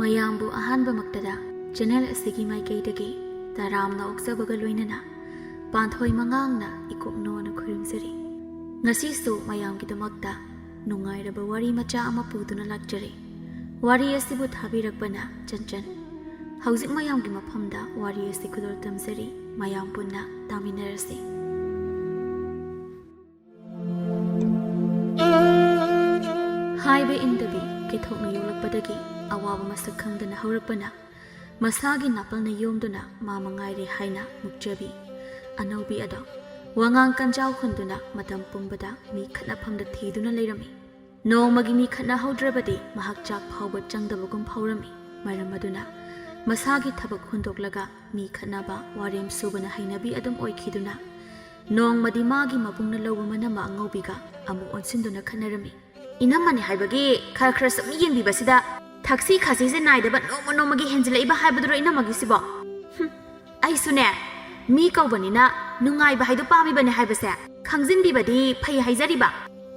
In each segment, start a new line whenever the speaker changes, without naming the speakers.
ꯃꯌꯥꯝꯕꯨ ꯑꯍꯥꯟꯕꯃꯛꯇꯗ ꯆꯦꯅꯦꯜ ꯑꯁꯤꯒꯤ ꯃꯥꯏꯀꯩꯗꯒꯤ ꯇꯔꯥꯝꯅ ꯑꯣꯛꯆꯕꯒ ꯂꯣꯏꯅꯅ ꯄꯥꯟꯊꯣꯏ ꯃꯉꯥꯡꯅ ꯏꯀꯣꯛꯅꯣꯅ ꯈꯨꯔꯨꯝꯖꯔꯤ꯫ ꯉꯁꯤꯁꯨ ꯃꯌꯥꯝꯒꯤꯗꯃꯛꯇ ꯅꯨꯡꯉꯥꯏꯔꯕ ꯋꯥꯔꯤ ꯃꯆꯥ ꯑꯃ ꯄꯨꯗꯨꯅ ꯂꯥꯛꯆꯔꯤ꯫ ꯋꯥꯔꯤ ꯑꯁꯤꯕꯨ ꯊꯥꯕꯤꯔꯛꯄꯅ ꯆꯟꯆꯟ꯫ ꯍꯧꯖꯤꯛ ꯃꯌꯥꯝꯒꯤ ꯃꯐꯝꯗ ꯋꯥꯔꯤ ꯑꯁꯤ ꯈꯨꯗꯣꯜ ꯇꯝꯖꯔꯤ꯫ ꯃꯌꯥꯝ ꯄꯨꯟꯅ ꯇꯥꯃꯤꯟꯅꯔꯁꯤ꯫ ꯍꯥꯏꯕ ꯏꯟꯗꯕꯤ ꯀꯦꯊꯣꯛꯅ ꯌꯣꯛꯂꯛꯄꯗꯒꯤ ꯑꯋꯥꯕ ꯃꯁꯛ ꯈꯪꯗꯅ ꯍꯧꯔꯛꯄꯅ ꯃꯁꯥꯒꯤ ꯅꯥꯄꯜꯅ ꯌꯣꯝꯗꯨꯅ ꯃꯥ ꯃꯉꯥꯏꯔꯦ ꯍꯥꯏꯅ ꯃꯨꯛꯆꯕꯤ ꯑꯅꯧꯕꯤ ꯑꯗꯣ ꯋꯥꯉꯥꯡ ꯀꯟꯖꯥꯎ ꯍꯨꯟꯗꯨꯅ ꯃꯇꯝ ꯄꯨꯝꯕꯗ ꯃꯤ ꯈꯠꯅꯐꯝꯗ ꯊꯤꯗꯨꯅ ꯂꯩꯔꯝꯃꯤ꯫ ꯅꯣꯡꯃꯒꯤ ꯃꯤ ꯈꯠꯅꯍꯧꯗ꯭ꯔꯕꯗꯤ ꯃꯍꯥꯛ ꯆꯥꯛ ꯐꯥꯎꯕ ꯆꯪꯗꯕꯒꯨꯝ ꯐꯥꯎꯔꯝꯃꯤ꯫ ꯃꯔꯝ ꯑꯗꯨꯅ ꯃꯁꯥꯒꯤ ꯊꯕꯛ ꯍꯨꯟꯗꯣꯛꯂꯒ ꯃꯤ ꯈꯠꯅꯕ ꯋꯥꯔꯦꯝ ꯁꯨꯕꯅ ꯍꯩꯅꯕꯤ ꯑꯗꯨꯝ ꯑꯣꯏꯈꯤꯗꯨꯅ ꯅꯣꯡꯃꯗꯤ ꯃꯥꯒꯤ ꯃꯕꯨꯡꯅ ꯂꯧꯕ ꯃꯅꯝꯃ ꯑꯉꯧꯕꯤꯒ ꯑꯃꯨꯛ ꯑꯣꯟꯁꯤꯟꯗꯨꯅ ꯈꯠꯅꯔꯝꯃꯤ꯫ ꯏꯅꯝꯃꯅꯤ ꯍꯥꯏꯕꯒꯤ ꯈꯔ ꯈꯔ ꯁꯨꯝ ꯌꯦꯡꯕꯤꯕꯁꯤꯗ ꯊꯛꯁꯤ ꯈꯥꯁꯤꯁꯦ ꯅꯥꯏꯗꯕ ꯅꯣꯡꯃꯒꯤ ꯍꯦꯟꯖꯤꯜꯂꯛꯏꯕ ꯍꯥꯏꯕꯗꯨꯔꯣ ꯏꯅꯝꯃꯒꯤꯁꯤꯕꯣ? ꯑꯩꯁꯨꯅꯦ ꯃꯤ ꯀꯧꯕꯅꯤꯅ ꯅꯨꯡꯉꯥꯏꯕ ꯍꯥꯏꯗꯣ ꯄꯥꯝꯃꯤꯕꯅꯦ ꯍꯥꯏꯕꯁꯦ ꯈꯪꯖꯤꯟꯕꯤꯕꯗꯤ ꯐꯩ ꯍꯥꯏꯖꯔꯤꯕ꯫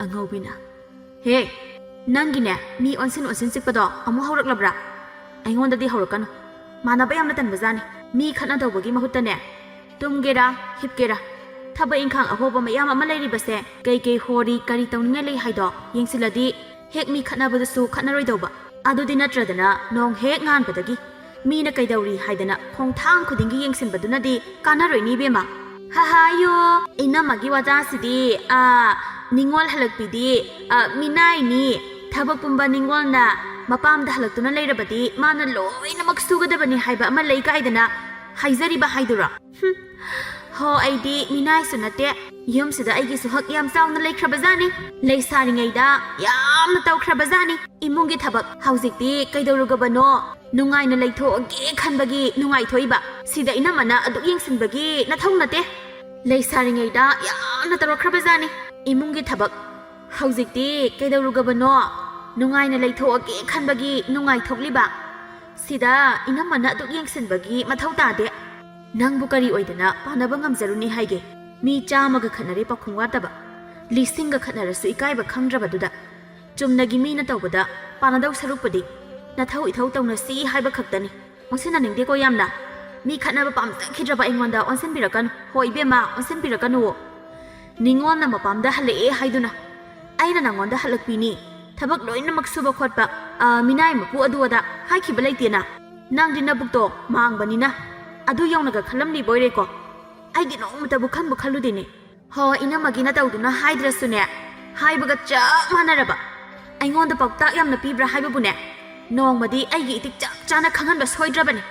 ꯑꯉꯧꯕꯤꯅ ꯍꯦ ꯅꯪꯒꯤꯅꯦ ꯃꯤ ꯑꯣꯟꯁꯤꯟ ꯆꯤꯛꯄꯗꯣ ꯑꯃꯨꯛ ꯍꯧꯔꯛꯂꯕ꯭ꯔꯥ? ꯑꯩꯉꯣꯟꯗꯗꯤ ꯍꯧꯔꯛꯀꯅꯨ, ꯃꯥꯟꯅꯕ ꯌꯥꯝꯅ ꯇꯟꯕꯖꯥꯅꯤ꯫ ꯃꯤ ꯈꯠꯅꯗꯧꯕꯒꯤ ꯃꯍꯨꯠꯇꯅꯦ ꯇꯨꯝꯒꯦꯔꯥ ꯍꯤꯞꯀꯦꯔꯥ ꯊꯕꯛ ꯏꯪꯈꯥꯡ ꯑꯍꯣꯕ ꯃꯌꯥꯝ ꯑꯃ ꯂꯩꯔꯤꯕꯁꯦ ꯀꯩ ꯍꯣꯔꯤ ꯀꯔꯤ ꯇꯧꯅꯤꯡꯉꯥꯏ ꯂꯩ ꯍꯥꯏꯗꯣ ꯌꯦꯡꯁꯤꯜꯂꯗꯤ ꯍꯦꯛ ꯃꯤ ꯈꯠꯅꯕꯗꯁꯨ ꯈꯠꯅꯔꯣꯏꯗꯧꯕ꯫ ꯑꯗꯨꯗꯤ ꯅꯠꯇ꯭ꯔꯗꯅ ꯅꯣꯡ ꯍꯦꯛ ꯉꯥꯟꯕꯗꯒꯤ ꯃꯤꯅ ꯀꯩꯗꯧꯔꯤ ꯍꯥꯏꯗꯅ ꯈꯣꯡꯊꯥꯡ ꯈꯨꯗꯤꯡꯒꯤ ꯌꯦꯡꯁꯤꯟꯕꯗꯨꯅꯗꯤ ꯀꯥꯟꯅꯔꯣꯏꯅꯤ ꯏꯕꯦꯝꯃ꯫ ꯍꯥꯍꯥꯌꯣ ꯏꯅꯝꯃꯒꯤ ꯋꯥꯖꯥꯁꯤꯗꯤ ꯅꯤꯡꯉꯣꯜ ꯍꯜꯂꯛꯄꯤꯗꯤ ꯃꯤꯅꯥꯏꯅꯤ, ꯊꯕꯛ ꯄꯨꯝꯕ ꯅꯤꯡꯉꯣꯜꯅ ꯃꯄꯥꯝꯗ ꯍꯜꯂꯛꯇꯨꯅ ꯂꯩꯔꯕꯗꯤ ꯃꯥꯅ ꯂꯣꯏꯅꯃꯛ ꯁꯨꯒꯗꯕꯅꯤ ꯍꯥꯏꯕ ꯑꯃ ꯂꯩ ꯀꯥꯏꯗꯅ ꯍꯥꯏꯖꯔꯤꯕ ꯍꯥꯏꯗꯨꯔꯣ? ꯍꯣ ꯑꯩꯗꯤ ꯃꯤꯅꯥꯏꯁꯨ ꯅꯠꯇꯦ, ꯌꯨꯝꯁꯤꯗ ꯑꯩꯒꯤꯁꯨ ꯍꯛ ꯌꯥꯝ ꯆꯥꯎꯅ ꯂꯩꯈ꯭ꯔꯕꯖꯥꯅꯤ꯫ ꯂꯩꯁꯥꯔꯤꯉꯩꯗ ꯌꯥꯝꯅ ꯇꯧꯈ꯭ꯔꯕꯖꯥꯅꯤ ꯏꯃꯨꯡꯒꯤ ꯊꯕꯛ꯫ ꯍꯧꯖꯤꯛꯇꯤ ꯀꯩꯗꯧꯔꯨꯒꯕꯅꯣ? ꯅꯨꯡꯉꯥꯏꯅ ꯂꯩꯊꯣꯛꯑꯒꯦ ꯈꯟꯕꯒꯤ ꯅꯨꯡꯉꯥꯏꯊꯣꯛꯏꯕ, ꯁꯤꯗ ꯏꯅꯝꯃꯅ ꯑꯗꯨꯛ ꯌꯦꯡꯁꯤꯟꯕꯒꯤ ꯅꯊꯧ ꯅꯠꯇꯦ꯫ ꯂꯩꯁꯥꯔꯤꯉꯩꯗ ꯌꯥꯝꯅ ꯇꯧꯔꯛꯈ꯭ꯔꯕꯖꯥꯅꯤ ꯏꯃꯨꯡꯒꯤ ꯊꯕꯛ, ꯍꯧꯖꯤꯛꯇꯤ ꯀꯩꯗꯧꯔꯨꯒꯕꯅꯣ? ꯅꯨꯡꯉꯥꯏꯅ ꯂꯩꯊꯣꯛꯑꯒꯦ ꯈꯟꯕꯒꯤ ꯅꯨꯡꯉꯥꯏꯊꯣꯛꯂꯤꯕ, ꯁꯤꯗ ꯏꯅꯝꯃꯅ ꯑꯗꯨꯛ ꯌꯦꯡꯁꯤꯟꯕꯒꯤ ꯃꯊꯧ ꯇꯥꯗꯦ꯫ ꯅꯪꯕꯨ ꯀꯔꯤ ꯑꯣꯏꯗꯅ ꯄꯥꯟꯅꯕ ꯉꯝꯖꯔꯨꯅꯤ ꯍꯥꯏꯒꯦ? ꯃꯤ 100ꯒ ꯈꯠꯅꯔꯦ ꯄꯥꯈꯨꯝ ꯋꯥꯠꯇꯕ, 100ꯒ ꯈꯠꯅꯔꯁꯨ ꯏꯀꯥꯏꯕ ꯈꯪꯗ꯭ꯔꯕꯗꯨꯗ ꯆꯨꯝꯅꯒꯤ ꯃꯤꯅ ꯇꯧꯕꯗ ꯄꯥꯟꯅꯗꯧ ꯁꯔꯨꯛꯄꯨꯗꯤ ꯅꯊꯧ ꯏꯊꯧ ꯇꯧꯅꯁꯤ ꯍꯥꯏꯕ ꯈꯛꯇꯅꯤ꯫ ꯑꯣꯟꯁꯤꯟꯅꯅꯤꯡꯗꯦꯀꯣ ꯌꯥꯝꯅ꯫ ꯃꯤ ꯈꯠꯅꯕ ꯄꯥꯝꯖꯈꯤꯗ꯭ꯔꯕ ꯑꯩꯉꯣꯟꯗ ꯑꯣꯟꯁꯤꯟꯕꯤꯔꯛꯀꯅꯨ꯫ ꯍꯣ ꯏꯕꯦꯝꯃ ꯑꯣꯟꯁꯤꯟꯕꯤꯔꯛꯀꯅꯨꯋꯣ꯫ ꯅꯤꯡꯉꯣꯜꯅ ꯃꯄꯥꯝꯗ ꯍꯜꯂꯛꯑꯦ ꯍꯥꯏꯗꯨꯅ ꯑꯩꯅ ꯅꯪꯉꯣꯟꯗ ꯍꯜꯂꯛꯄꯤꯅꯤ, ꯊꯕꯛ ꯂꯣꯏꯅꯃꯛ ꯁꯨꯕ ꯈꯣꯠꯄ ꯃꯤꯅꯥꯏ ꯃꯄꯨ ꯑꯗꯨ ꯑꯗꯥ ꯍꯥꯏꯈꯤꯕ ꯂꯩꯇꯦꯅ꯫ ꯅꯪꯗꯤ ꯅꯕꯨꯛꯇꯣ ꯃꯥꯡꯕꯅꯤꯅ ꯑꯗꯨ ꯌꯧꯅꯒ ꯈꯜꯂꯝꯂꯤꯕꯣꯏꯔꯦꯀꯣ? ꯑꯩꯗꯤ ꯅꯣꯡꯃꯇꯕꯨ ꯈꯟꯕꯨ ꯈꯜꯂꯨꯗꯦꯅꯦ꯫ ꯍꯣ ꯏꯅꯝꯃꯒꯤꯅ ꯇꯧꯗꯨꯅ ꯍꯥꯏꯗ꯭ꯔꯁꯨꯅꯦ ꯍꯥꯏꯕꯒ ꯆꯞ ꯃꯥꯟꯅꯔꯕ ꯑꯩꯉꯣꯟꯗ ꯄꯥꯎꯇꯥꯛ ꯌꯥꯝꯅ ꯄꯤꯕ꯭ꯔꯥ ꯍꯥꯏꯕꯕꯨꯅꯦ ꯅꯣꯡꯃꯗꯤ ꯑꯩꯒꯤ ꯏꯇꯤꯛ ꯆꯞ ꯆꯥꯅ ꯈꯪꯍꯟꯕ ꯁꯣꯏꯗ꯭ꯔꯕꯅꯤ꯫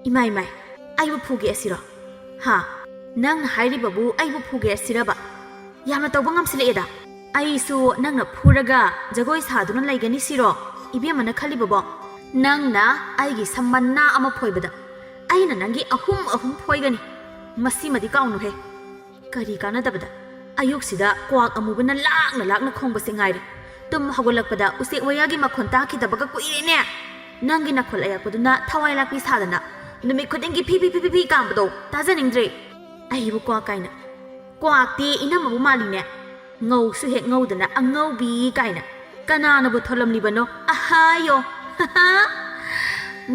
ꯏꯃꯥꯏ ꯑꯩꯕꯨ ꯐꯨꯒꯦ ꯑꯁꯤꯔꯣ? ꯅꯪꯅ ꯍꯥꯏꯔꯤꯕꯕꯨ ꯑꯩꯕꯨ ꯐꯨꯒꯦ ꯑꯁꯤꯔꯕ? ꯌꯥꯝꯅ ꯇꯧꯕ ꯉꯝꯁꯤꯜꯂꯛꯑꯦꯗ꯫ ꯑꯩꯁꯨ ꯅꯪꯅ ꯐꯨꯔꯒ ꯖꯒꯣꯏ ꯁꯥꯗꯨꯅ ꯂꯩꯒꯅꯤ ꯁꯤꯔോ ꯏꯕꯦꯝꯃꯅ ꯈꯜꯂꯤꯕꯕꯣ? ꯅꯪꯅ ꯑꯩꯒꯤ ꯁꯝ ꯃꯅꯥ ꯑꯃ ꯐꯣꯏꯕꯗ ꯑꯩꯅ ꯅꯪꯒꯤ ꯑꯍꯨꯝ ꯐꯣꯏꯒꯅꯤ, ꯃꯁꯤꯃꯗꯤ ꯀꯥꯎꯅꯨꯍꯦ꯫ ꯀꯔꯤ ꯀꯥꯟꯅꯗꯕꯗ ꯑꯌꯨꯛꯁꯤꯗ ꯀ꯭ꯋꯥꯛ ꯑꯃꯨꯕꯅ ꯂꯥꯛꯅ ꯈꯣꯡꯕꯁꯦ ꯉꯥꯏꯔꯦ꯫ ꯇꯨꯝ ꯍꯧꯒꯠꯂꯛꯄꯗ ꯎꯆꯦꯛ ꯋꯥꯌꯥꯒꯤ ꯃꯈꯣꯟ ꯇꯥꯈꯤꯗꯕꯒ ꯀꯨꯏꯔꯦꯅꯦ꯫ ꯅꯪꯒꯤ ꯅꯈꯣꯜ ꯑꯌꯥꯛꯄꯗꯨꯅ ꯊꯋꯥꯏ ꯂꯥꯛꯄꯤ ꯁꯥꯗꯅ ꯅꯨꯃꯤꯠ ꯈꯨꯗꯤꯡꯒꯤ ꯐꯤ ꯀꯥꯝꯕꯗꯣ ꯇꯥꯖꯅꯤꯡꯗ꯭ꯔꯦ꯫ ꯑꯩꯕꯨ ꯀ꯭ꯋꯥꯛ ꯀꯥꯏꯅ, ꯀ꯭ꯋꯥꯛꯇꯤ ꯏꯅꯝꯃꯕꯨ ꯃꯥꯜꯂꯤꯅꯦ꯫ ꯉꯧꯁꯨ ꯍꯦꯛ ꯉꯧꯗꯅ ꯑꯉꯧꯕꯤ ꯀꯥꯏꯅ ꯀꯅꯥꯅꯕꯨ ꯊꯣꯜꯂꯝꯂꯤꯕꯅꯣ? ꯑꯍꯥꯌꯣ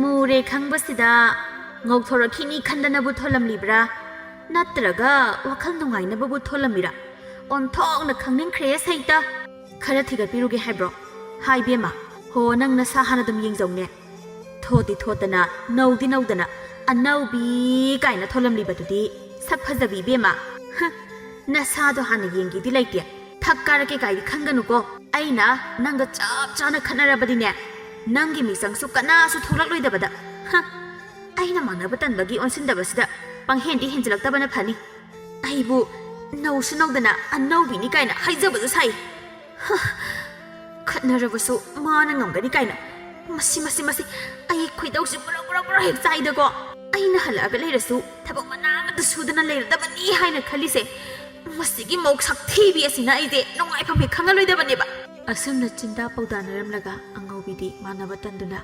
ꯃꯨꯔꯦ ꯈꯪꯕꯁꯤꯗ ꯉꯧꯊꯣꯔꯛꯈꯤꯅꯤ ꯈꯟꯗꯅꯕꯨ ꯊꯣꯜꯂꯝꯂꯤꯕ꯭ꯔꯥ? ꯅꯠꯇ꯭ꯔꯒ ꯋꯥꯈꯜ ꯅꯨꯡꯉꯥꯏꯅꯕꯕꯨ ꯊꯣꯜꯂꯝꯃꯤꯔꯥ? ꯑꯣꯟꯊꯣꯛꯅ ꯈꯪꯅꯤꯡꯈ꯭ꯔꯦ ꯁꯩꯇ꯫ ꯈꯔ ꯊꯤꯒꯠꯄꯤꯔꯨꯒꯦ ꯍꯥꯏꯕ꯭ꯔꯣ? ꯍꯥꯏꯕꯦꯝꯃ ꯍꯣ ꯅꯪ ꯅꯁꯥ ꯍꯥꯟꯅ ꯑꯗꯨꯝ ꯌꯦꯡꯖꯧꯅꯦ꯫ ꯊꯣꯠꯇꯤ ꯊꯣꯠꯇꯅ ꯅꯧꯗꯤ ꯅꯧꯗꯅ ꯑꯅꯧꯕꯤ ꯀꯥꯏꯅ ꯊꯣꯜꯂꯝꯂꯤꯕꯗꯨꯗꯤ ꯁꯛ ꯐꯖꯕꯤ ꯏꯕꯦꯝꯃ꯫ ꯅꯁꯥꯗꯣ ꯍꯥꯟꯅ ꯌꯦꯡꯒꯦꯗꯤ ꯂꯩꯇꯦ꯫ ꯊꯛ ꯀꯥꯔꯛꯀꯦ ꯀꯥꯏꯗꯤ ꯈꯟꯒꯅꯨꯀꯣ꯫ ꯑꯩꯅ ꯅꯪꯒ ꯆꯞ ꯆꯥꯅ ꯈꯠꯅꯔꯕꯗꯤꯅꯦ ꯅꯪꯒꯤ ꯃꯤꯆꯪꯁꯨ ꯀꯅꯥꯁꯨ ꯊꯣꯛꯂꯛꯂꯣꯏꯗꯕꯗ꯫ ꯑꯩꯅ ꯃꯥꯟꯅꯕ ꯇꯟꯕꯒꯤ ꯑꯣꯟꯁꯤꯟꯗꯕꯁꯤꯗ ꯄꯪꯍꯦꯟꯗꯤ ꯍꯦꯟꯖꯤꯜꯂꯛꯇꯕꯅ ꯐꯅꯤ꯫ ꯑꯩꯕꯨ ꯅꯧꯁꯨ ꯅꯧꯗꯅ ꯑꯅꯧꯕꯤꯅꯤ ꯀꯥꯏꯅ ꯍꯥꯏꯖꯕꯁꯨ ꯁꯥꯏ꯫ ꯈꯠꯅꯔꯕꯁꯨ ꯃꯥꯅ ꯉꯝꯒꯅꯤ ꯀꯥꯏꯅ ꯃꯁꯤ ꯑꯩ ꯈꯣꯏꯗꯧꯁꯤ ꯕꯨꯔ ꯍꯦꯛ ꯆꯥꯏꯗꯀꯣ꯫ ꯑꯩꯅ ꯍꯜꯂꯛꯑꯒ ꯂꯩꯔꯁꯨ ꯊꯕꯛ ꯃꯅꯥ ꯑꯃꯠꯇ ꯁꯨꯗꯅ ꯂꯩꯔꯗꯕꯅꯤ ꯍꯥꯏꯅ ꯈꯜꯂꯤꯁꯦ ꯃꯁꯤꯒꯤ ꯃꯧ ꯁꯛꯊꯤꯕꯤ ꯑꯁꯤꯅ ꯑꯩꯁꯦ ꯅꯨꯡꯉꯥꯏꯐꯝ ꯍꯦꯛ ꯈꯪꯍꯜꯂꯣꯏꯗꯕꯅꯦꯕ꯫ ꯑꯁꯨꯝꯅ ꯆꯤꯟꯗꯥ ꯄꯥꯎꯗꯥꯅꯔꯝꯂꯒ ꯑꯉꯧꯕꯤꯗꯤ ꯃꯥꯟꯅꯕ ꯇꯟꯗꯨꯅ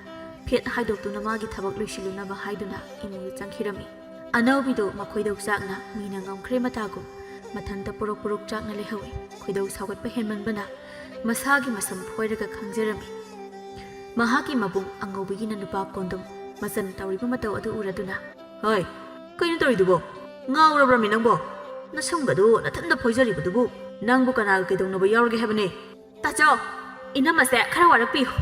ꯐꯦꯠ ꯍꯥꯏꯗꯣꯛꯇꯨꯅ ꯃꯥꯒꯤ ꯊꯕꯛ ꯂꯣꯏꯁꯤꯜꯂꯨꯅꯕ ꯍꯥꯏꯗꯨꯅ ꯏꯃꯨꯡꯗ ꯆꯪꯈꯤꯔꯝꯃꯤ꯫ ꯑꯅꯧꯕꯤꯗꯣ ꯃꯈꯣꯏꯗꯧ ꯆꯥꯛꯅ ꯃꯤꯅ ꯉꯝꯈ꯭ꯔꯦ ꯃꯇꯥꯒꯨꯝ ꯃꯊꯟꯇ ꯄꯨꯔꯛ ꯆꯥꯛꯅ ꯂꯩꯍꯧꯏ꯫ ꯈꯣꯏꯗꯧ ꯁꯥꯎꯒꯠꯄ ꯍꯦꯟꯃꯟꯕꯅ ꯃꯁꯥꯒꯤ ꯃꯁꯝ ꯐꯣꯏꯔꯒ ꯈꯪꯖꯔꯝꯃꯤ꯫ ꯃꯍꯥꯛꯀꯤ ꯃꯕꯨꯡ ꯑꯉꯧꯕꯤꯒꯤꯅ ꯅꯨꯄꯥ ꯀꯣꯟꯗꯨꯝ ꯃꯆꯟ ꯇꯧꯔꯤꯕ ꯃꯇꯧ ꯑꯗꯨ ꯎꯔꯗꯨꯅ ꯍꯣꯏ ꯀꯩꯅꯣ ꯇꯧꯔꯤꯗꯨꯕꯣ ꯉꯥꯎꯔꯕ꯭ꯔꯃꯤ ꯅꯪꯕꯣ ꯅꯁꯝꯒꯗꯨ ꯅꯊꯟꯗ ꯐꯣꯏꯖꯔꯤꯕꯗꯨꯕꯨ ꯅꯪꯕꯨ ꯀꯅꯥꯒ ꯀꯩꯗꯧꯅꯕ ꯌꯥꯎꯔꯒꯦ ꯍꯥꯏꯕꯅꯦ ꯇꯥꯆꯧ ꯏꯅꯝꯃꯁꯦ ꯈꯔ ꯋꯥꯔꯛꯄꯤꯌꯨ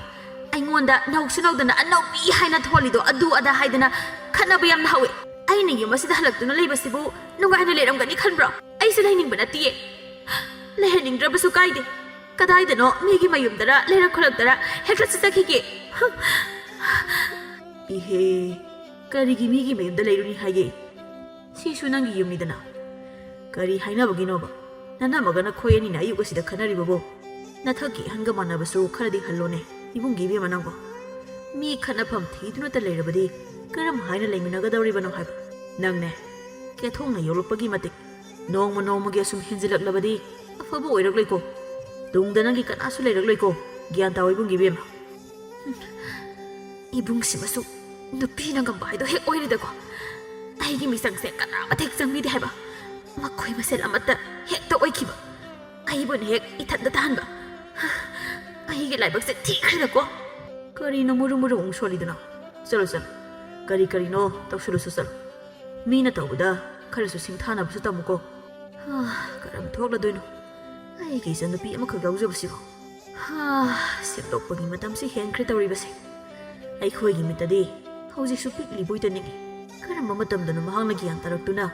ꯑꯩꯉꯣꯟꯗ ꯅꯧꯁꯨ ꯅꯧꯗꯅ ꯑꯅꯧꯕꯤ ꯍꯥꯏꯅ ꯊꯣꯜꯂꯤꯗꯣ ꯑꯗꯨ ꯑꯗꯥ ꯍꯥꯏꯗꯅ ꯈꯠꯅꯕ ꯌꯥꯝꯅ ꯍꯧꯋꯦ ꯑꯩꯅ ꯌꯨꯝ ꯑꯁꯤꯗ ꯍꯜꯂꯛꯇꯨꯅ ꯂꯩꯕꯁꯤꯕꯨ ꯅꯨꯡꯉꯥꯏꯅ ꯂꯩꯔꯝꯒꯅꯤ ꯈꯟꯕ꯭ꯔꯣ ꯑꯩꯁꯨ ꯂꯩꯅꯤꯡꯕ ꯅꯠꯇꯤꯌꯦ ꯂꯩꯍꯟꯅꯤꯡꯗ꯭ꯔꯕꯁꯨ ꯀꯥꯏꯗꯦ ꯀꯗꯥꯏꯗꯅꯣ ꯃꯤꯒꯤ ꯃꯌꯨꯝꯗꯔ ꯂꯩꯔꯛ ꯈꯨꯂꯛꯇꯔ ꯍꯦꯛꯇ ꯆꯠꯆꯈꯤꯒꯦ 이해 ꯀꯔꯤꯒꯤ ꯃꯤꯒꯤ ꯃꯌꯨꯝꯗ ꯂꯩꯔꯨꯅꯤ ꯍꯥꯏꯒꯦ ꯁꯤꯁꯨ ꯅꯪꯒꯤ ꯌꯨꯝꯅꯤꯗꯅ ꯀꯔꯤ ꯍꯥꯏꯅꯕꯒꯤꯅꯣꯕ ꯅꯅꯝꯃꯒ ꯅꯈꯣꯏ ꯑꯅꯤꯅ ꯑꯌꯨꯛ ꯑꯁꯤꯗ ꯈꯟꯅꯔꯤꯕꯕꯣ ꯅꯊꯛꯀꯤ ꯑꯍꯟꯒ ꯃꯥꯟꯅꯕꯁꯨ ꯈꯔꯗꯤ ꯍꯜꯂꯣꯅꯦ ꯏꯕꯨꯡꯒꯤ ꯏꯕꯦꯝꯃ ꯅꯪꯕꯣ ꯃꯤ ꯈꯠꯅꯐꯝ ꯊꯤꯗꯨꯅꯇ ꯂꯩꯔꯕꯗꯤ ꯀꯔꯝ ꯍꯥꯏꯅ ꯂꯩꯃꯤꯟꯅꯒꯗꯧꯔꯤꯕꯅꯣ ꯍꯥꯏꯕ ꯅꯪꯅꯦ ꯀꯦꯊꯣꯡꯅ ꯌꯧꯔꯛꯄꯒꯤ ꯃꯇꯤꯛ ꯅꯣꯡꯃ ꯅꯣꯡꯃꯒꯤ ꯑꯁꯨꯝ ꯍꯦꯟꯖꯤꯜꯂꯛꯂꯕꯗꯤ ꯑꯐꯕ ꯑꯣꯏꯔꯛꯂꯣꯏꯀꯣ ꯇꯨꯡꯗ ꯅꯪꯒꯤ ꯀꯅꯥꯁꯨ ꯂꯩꯔꯛꯂꯣꯏꯀꯣ ꯒ꯭ꯌꯥꯟ ꯇꯥꯎ ꯏꯕꯨꯡꯒꯤ ꯏꯕꯦꯝꯃ ꯏꯕꯨꯡꯁꯤꯃꯁꯨ ꯅꯨꯄꯤꯅ ꯉꯝꯕ ꯍꯥꯏꯗꯣ ꯍꯦꯛ ꯑꯣꯏꯔꯦꯗꯀꯣ ꯑꯩꯒꯤ ꯃꯤꯆꯪꯁꯦ ꯀꯅꯥꯃꯇ ꯆꯪꯕꯤꯗꯦ ꯍꯥꯏꯕ ꯃꯈꯣꯏ ꯃꯁꯦꯟ ꯑꯃꯠꯇ ꯍꯦꯛꯇ ꯑꯣꯏꯈꯤꯕ ꯑꯩꯕꯨꯅ ꯍꯦꯛ ꯏꯊꯟꯗ ꯇꯥꯍꯟꯕ ꯑꯩꯒꯤ ꯂꯥꯏꯕꯛꯁꯦ ꯊꯤꯈ꯭ꯔꯦꯗꯀꯣ ꯀꯔꯤꯅꯣ ꯃꯨꯔꯨ ꯃꯨꯔꯨ ꯑꯃꯨꯛ ꯁꯣꯜꯂꯤꯗꯨꯅ ꯆꯠꯂꯣ ꯆꯠꯂꯣ ꯀꯔꯤꯅꯣ ꯇꯧꯁꯜꯂꯨꯁꯨ ꯆꯠꯂꯣ ꯃꯤꯅ ꯇꯧꯕꯗ ꯈꯔꯁꯨ ꯁꯤꯡꯊꯥꯅꯕꯁꯨ ꯇꯝꯃꯨꯀꯣ ꯀꯔꯝ ꯊꯣꯛꯂꯗꯣꯏꯅꯣ ꯑꯩꯒꯤ ꯏꯆꯟꯅꯨꯄꯤ ꯑꯃꯈꯛ ꯌꯥꯎꯖꯕꯁꯤꯕꯣ ꯁꯦꯝꯗꯣꯛꯄꯒꯤ ꯃꯇꯝꯁꯤ ꯍꯦꯟꯈ꯭ꯔꯦ ꯇꯧꯔꯤꯕꯁꯦ ꯑꯩꯈꯣꯏꯒꯤ ꯃꯤꯠꯇꯗꯤ ꯍꯧꯖꯤꯛꯁꯨ ꯄꯤꯛꯂꯤꯕꯣꯏꯇ ꯅꯤꯡꯉꯤ ꯀꯔꯝꯕ ꯃꯇꯝꯗꯅꯣ ꯃꯍꯥꯛꯅ ꯒ꯭ꯌꯥꯟ ꯇꯥꯔꯛꯇꯨꯅ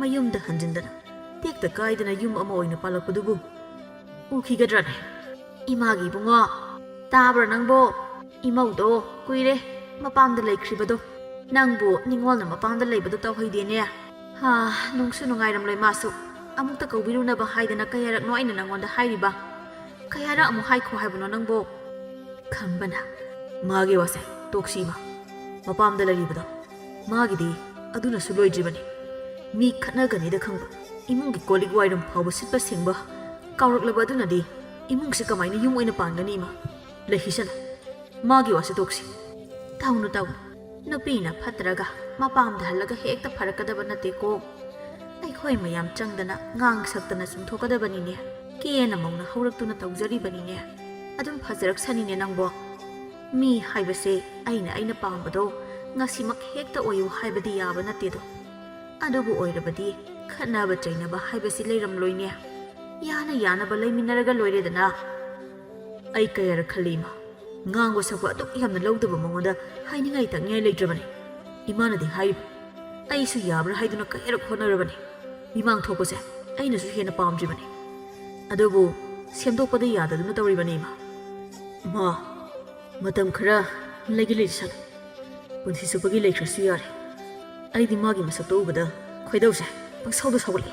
ꯃꯌꯨꯝꯗ ꯍꯟꯖꯤꯟꯗꯅ ꯇꯦꯛꯇ ꯀꯥꯏꯗꯅ ꯌꯨꯝ ꯑꯃ ꯑꯣꯏꯅ ꯄꯥꯜꯂꯛꯄꯗꯨꯕꯨ ꯎꯈꯤꯒꯗ꯭ꯔꯅꯦ ꯏꯃꯥꯒꯤ ꯏꯕꯨꯡꯉꯣ ꯇꯥꯕ꯭ꯔꯥ ꯅꯪꯕꯣ ꯏꯃꯧꯗꯣ ꯀꯨꯏꯔꯦ ꯃꯄꯥꯝꯗ ꯂꯩꯈ꯭ꯔꯤꯕꯗꯣ ꯅꯪꯕꯨ ꯅꯤꯡꯉꯣꯜꯅ ꯃꯄꯥꯝꯗ ꯂꯩꯕꯗꯣ ꯇꯧꯍꯩꯗꯦꯅꯦ ꯅꯨꯡꯁꯨ ꯅꯨꯡꯉꯥꯏꯔꯝꯂꯣꯏ ꯃꯥꯁꯨ ꯑꯃꯨꯛꯇ ꯀꯧꯕꯤꯔꯨꯅꯕ ꯍꯥꯏꯗꯅ ꯀꯌꯥꯔꯛꯅꯣ ꯑꯩꯅ ꯅꯪꯉꯣꯟꯗ ꯍꯥꯏꯔꯤꯕ ꯀꯌꯥꯔꯛ ꯑꯃꯨꯛ ꯍꯥꯏꯈꯣ ꯍꯥꯏꯕꯅꯣ ꯅꯪꯕꯣ ꯈꯪꯕꯅ ꯃꯥꯒꯤ ꯋꯥꯁꯦ ꯇꯣꯛꯁꯤꯃ ꯃꯄꯥꯝꯗ ꯂꯩꯔꯤꯕꯗꯣ ꯃꯥꯒꯤꯗꯤ ꯑꯗꯨꯅꯁꯨ ꯂꯣꯏꯗ꯭ꯔꯤꯕꯅꯤ ꯃꯤ ꯈꯠꯅꯒꯅꯤꯗ ꯈꯪꯕ ꯏꯃꯨꯡꯒꯤ ꯀꯣꯜꯂꯤꯛ ꯋꯥꯏꯔꯝ ꯐꯥꯎꯕ ꯁꯤꯠꯄ ꯁꯦꯡꯕ ꯀꯥꯎꯔꯛꯂꯕ ꯑꯗꯨꯅꯗꯤ ꯏꯃꯨꯡꯁꯦ ꯀꯃꯥꯏꯅ ꯌꯨꯝ ꯑꯣꯏꯅ ꯄꯥꯟꯒꯅꯤ ꯏꯃꯥ ꯂꯩꯈꯤꯁꯅꯨ ꯃꯥꯒꯤ ꯋꯥꯁꯦ ꯇꯣꯛꯁꯤ ꯇꯧꯅꯨ ꯇꯧ ꯅꯨꯄꯤꯅ ꯐꯠꯇ꯭ꯔꯒ ꯃꯄꯥꯝꯗ ꯍꯜꯂꯒ ꯍꯦꯛꯇ ꯐꯔꯛꯀꯗꯕ ꯅꯠꯇꯦꯀꯣ ꯑꯩꯈꯣꯏ ꯃꯌꯥꯝ ꯆꯪꯗꯅ ꯉꯥꯡ ꯁꯛꯇꯅ ꯆꯨꯝꯊꯣꯛꯀꯗꯕꯅꯤꯅꯦ ꯀꯦꯅ ꯃꯧꯅ ꯍꯧꯔꯛꯇꯨꯅ ꯇꯧꯖꯔꯤꯕꯅꯤꯅꯦ ꯑꯗꯨꯝ ꯐꯖꯔꯛꯁꯅꯤꯅꯦ ꯅꯪꯕꯣ ꯃꯤ ꯍꯥꯏꯕꯁꯦ ꯑꯩꯅ ꯄꯥꯝꯕꯗꯣ ꯉꯁꯤꯃꯛ ꯍꯦꯛꯇ ꯑꯣꯏꯌꯨ ꯍꯥꯏꯕꯗꯤ ꯌꯥꯕ ꯅꯠꯇꯦꯗꯣ ꯑꯗꯨꯕꯨ ꯑꯣꯏꯔꯕꯗꯤ ꯈꯠꯅꯕ ꯆꯩꯅꯕ ꯍꯥꯏꯕꯁꯤ ꯂꯩꯔꯝꯂꯣꯏꯅꯦ ꯌꯥꯅ ꯌꯥꯅꯕ ꯂꯩꯃꯤꯟꯅꯔꯒ ꯂꯣꯏꯔꯦꯗꯅ ꯑꯩ ꯀꯌꯥꯔꯛ ꯈꯜꯂꯤ ꯏꯃꯥ ꯉꯥꯡꯕ ꯁꯛꯄ ꯑꯗꯨꯛ ꯌꯥꯝꯅ ꯂꯧꯗꯕ ꯃꯉꯣꯟꯗ ꯍꯥꯏꯅꯤꯡꯉꯥꯏ ꯇꯛꯅꯤꯡꯉꯥꯏ ꯂꯩꯇ꯭ꯔꯕꯅꯤ ꯏꯃꯥꯅꯗꯤ ꯍꯥꯏꯔꯤꯕ ꯑꯩꯁꯨ ꯌꯥꯕ꯭ꯔꯥ ꯍꯥꯏꯗꯨꯅ ꯀꯌꯥꯔꯛ ꯍꯣꯠꯅꯔꯕꯅꯤ ꯃꯤꯃꯥꯡ ꯊꯣꯛꯄꯁꯦ ꯑꯩꯅꯁꯨ ꯍꯦꯟꯅ ꯄꯥꯝꯗ꯭ꯔꯤꯕꯅꯤ ꯑꯗꯨꯕꯨ ꯁꯦꯝꯗꯣꯛꯄꯗ ꯌꯥꯗꯗꯨꯅ ꯇꯧꯔꯤꯕꯅꯤ ꯏꯃꯥ ꯃꯇꯝ ꯈꯔ ꯂꯩꯁꯅꯨ ꯄꯨꯟꯁꯤ ꯆꯨꯞꯄꯒꯤ ꯂꯩꯈ꯭ꯔꯁꯨ ꯌꯥꯔꯦ ꯑꯩꯗꯤ ꯃꯥꯒꯤ ꯃꯁꯛꯇꯣ ꯎꯕꯗ ꯈꯣꯏꯗꯧꯁꯦ ꯄꯪꯁꯥꯎꯗ ꯁꯥꯎꯒꯠꯂꯤ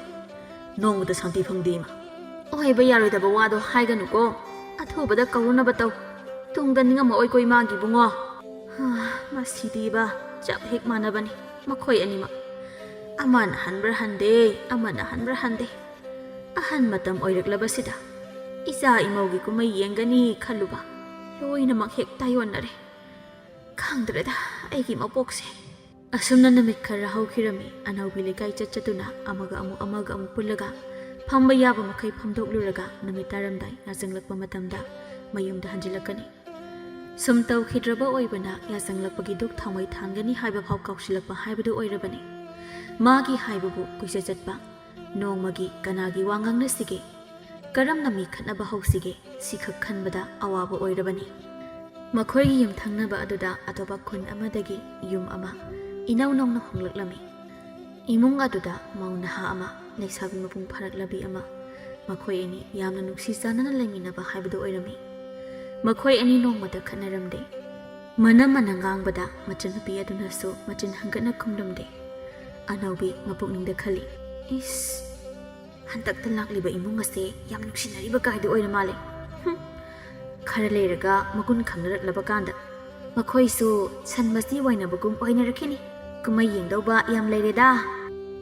ꯅꯣꯡꯃꯗ ꯁꯥꯟꯇꯤ ꯐꯪꯗꯦ ꯏꯃꯥ ꯑꯣꯏꯕ ꯌꯥꯔꯣꯏꯗꯕ ꯋꯥꯗꯣ ꯍꯥꯏꯒꯅꯨꯀꯣ ꯑꯊꯨꯕꯗ ꯀꯧꯔꯨꯅꯕ ꯇꯧ ꯇꯨꯡꯗ ꯅꯤꯡꯉꯝꯃꯛꯑꯣꯏꯀꯣ ꯏꯃꯥꯒꯤ ꯏꯕꯨꯡꯉꯣ ꯃꯁꯤꯗꯤꯕ ꯆꯞ ꯍꯦꯛ ꯃꯥꯟꯅꯕꯅꯤ ꯃꯈꯣꯏ ꯑꯅꯤꯃꯛ ꯑꯃꯅ ꯍꯟꯕ꯭ꯔꯥ ꯍꯟꯗꯦ ꯑꯃꯅ ꯍꯟꯕ꯭ꯔꯥ ꯍꯟꯗꯦ ꯑꯍꯟ ꯃꯇꯝ ꯑꯣꯏꯔꯛꯂꯕꯁꯤꯗ ꯏꯆꯥ ꯏꯃꯧꯒꯤ ꯀꯨꯝꯍꯩ ꯌꯦꯡꯒꯅꯤ ꯈꯜꯂꯨꯕ ꯂꯣꯏꯅꯃꯛ ꯍꯦꯛ ꯇꯥꯏꯌꯣꯟꯅꯔꯦ ꯈꯪꯗ꯭ꯔꯦꯗ ꯑꯩꯒꯤ ꯃꯄꯣꯛꯁꯦ ꯑꯁꯨꯝꯅ ꯅꯨꯃꯤꯠ ꯈꯔ ꯍꯧꯈꯤꯔꯝꯃꯤ ꯑꯅꯧꯕꯤ ꯂꯩꯀꯥꯏ ꯆꯠꯆꯗꯨꯅ ꯑꯃꯒ ꯑꯃꯨꯛ ꯄꯨꯜꯂꯒ ꯐꯝꯕ ꯌꯥꯕ ꯃꯈꯩ ꯐꯝꯗꯣꯛꯂꯨꯔꯒ ꯅꯨꯃꯤꯠ ꯇꯥꯔꯝꯗꯥꯏ ꯌꯥꯆꯪꯂꯛꯄ ꯃꯇꯝꯗ ꯃꯌꯨꯝꯗ ꯍꯟꯖꯤꯜꯂꯛꯀꯅꯤ ꯁꯨꯝ ꯇꯧꯈꯤꯗ꯭ꯔꯕ ꯑꯣꯏꯕꯅ ꯌꯥꯆꯪꯂꯛꯄꯒꯤ ꯗꯨꯛ ꯊꯥꯎꯃꯩ ꯊꯥꯟꯒꯅꯤ ꯍꯥꯏꯕ ꯐꯥꯎ ꯀꯥꯎꯁꯤꯜꯂꯛꯄ ꯍꯥꯏꯕꯗꯨ ꯑꯣꯏꯔꯕꯅꯤ ꯃꯥꯒꯤ ꯍꯥꯏꯕꯕꯨ ꯀꯨꯏꯆꯠ ꯆꯠꯄ ꯅꯣꯡꯃꯒꯤ ꯀꯅꯥꯒꯤ ꯋꯥ ꯉꯥꯡꯅꯁꯤꯒꯦ ꯀꯔꯝꯅ ꯃꯤ ꯈꯠꯅꯕ ꯍꯧꯁꯤꯒꯦ ꯁꯤꯈꯛ ꯈꯟꯕꯗ ꯑꯋꯥꯕ ꯑꯣꯏꯔꯕꯅꯤ ꯃꯈꯣꯏꯒꯤ ꯌꯨꯝꯊꯪꯅꯕ ꯑꯗꯨꯗ ꯑꯇꯣꯞꯄ ꯈꯨꯟ ꯑꯃꯗꯒꯤ ꯌꯨꯝ ꯑꯃ ꯏꯅꯧ ꯅꯧꯅ ꯍꯣꯡꯂꯛꯂꯝꯃꯤ ꯏꯃꯨꯡ ꯑꯗꯨꯗ ꯃꯧ ꯅꯍꯥ ꯑꯃ ꯂꯩꯁꯥꯕꯤ ꯃꯄꯨꯡ ꯐꯥꯔꯛꯂꯕꯤ ꯑꯃ ꯃꯈꯣꯏ ꯑꯅꯤ ꯌꯥꯝꯅ ꯅꯨꯡꯁꯤ ꯆꯥꯟꯅꯅ ꯂꯩꯃꯤꯟꯅꯕ ꯍꯥꯏꯕꯗꯨ ꯑꯣꯏꯔꯝꯃꯤ ꯃꯈꯣꯏ ꯑꯅꯤ ꯅꯣꯡꯃꯗ ꯈꯠꯅꯔꯝꯗꯦ ꯃꯅꯝ ꯃꯅ ꯉꯥꯡꯕꯗ ꯃꯆꯟꯅꯨꯄꯤ ꯑꯗꯨꯅꯁꯨ ꯃꯆꯤꯟ ꯍꯪꯒꯠꯅ ꯈꯨꯝꯂꯝꯗꯦ ꯑꯅꯧꯕꯤ ꯃꯄꯨꯛꯅꯤꯡꯗ ꯈꯜꯂꯤ ꯏꯁ ꯍꯟꯗꯛꯇ ꯂꯥꯛꯂꯤꯕ ꯏꯃꯨꯡ ꯑꯁꯦ ꯌꯥꯝ ꯅꯨꯡꯁꯤꯅꯔꯤꯕ ꯀꯥꯏꯗꯨ ꯑꯣꯏꯔ ꯃꯥꯜꯂꯦ ꯈꯔ ꯂꯩꯔꯒ ꯃꯒꯨꯟ ꯈꯪꯅꯔꯛꯂꯕ ꯀꯥꯟꯗ ꯃꯈꯣꯏꯁꯨ ꯁꯟ ꯃꯆꯤ ꯋꯥꯏꯅꯕꯒꯨꯝ ꯑꯣꯏꯅꯔꯛꯈꯤꯅꯤ ꯀꯨꯝꯍꯩ ꯌꯦꯡꯗꯧꯕ ꯌꯥꯝ ꯂꯩꯔꯦꯗ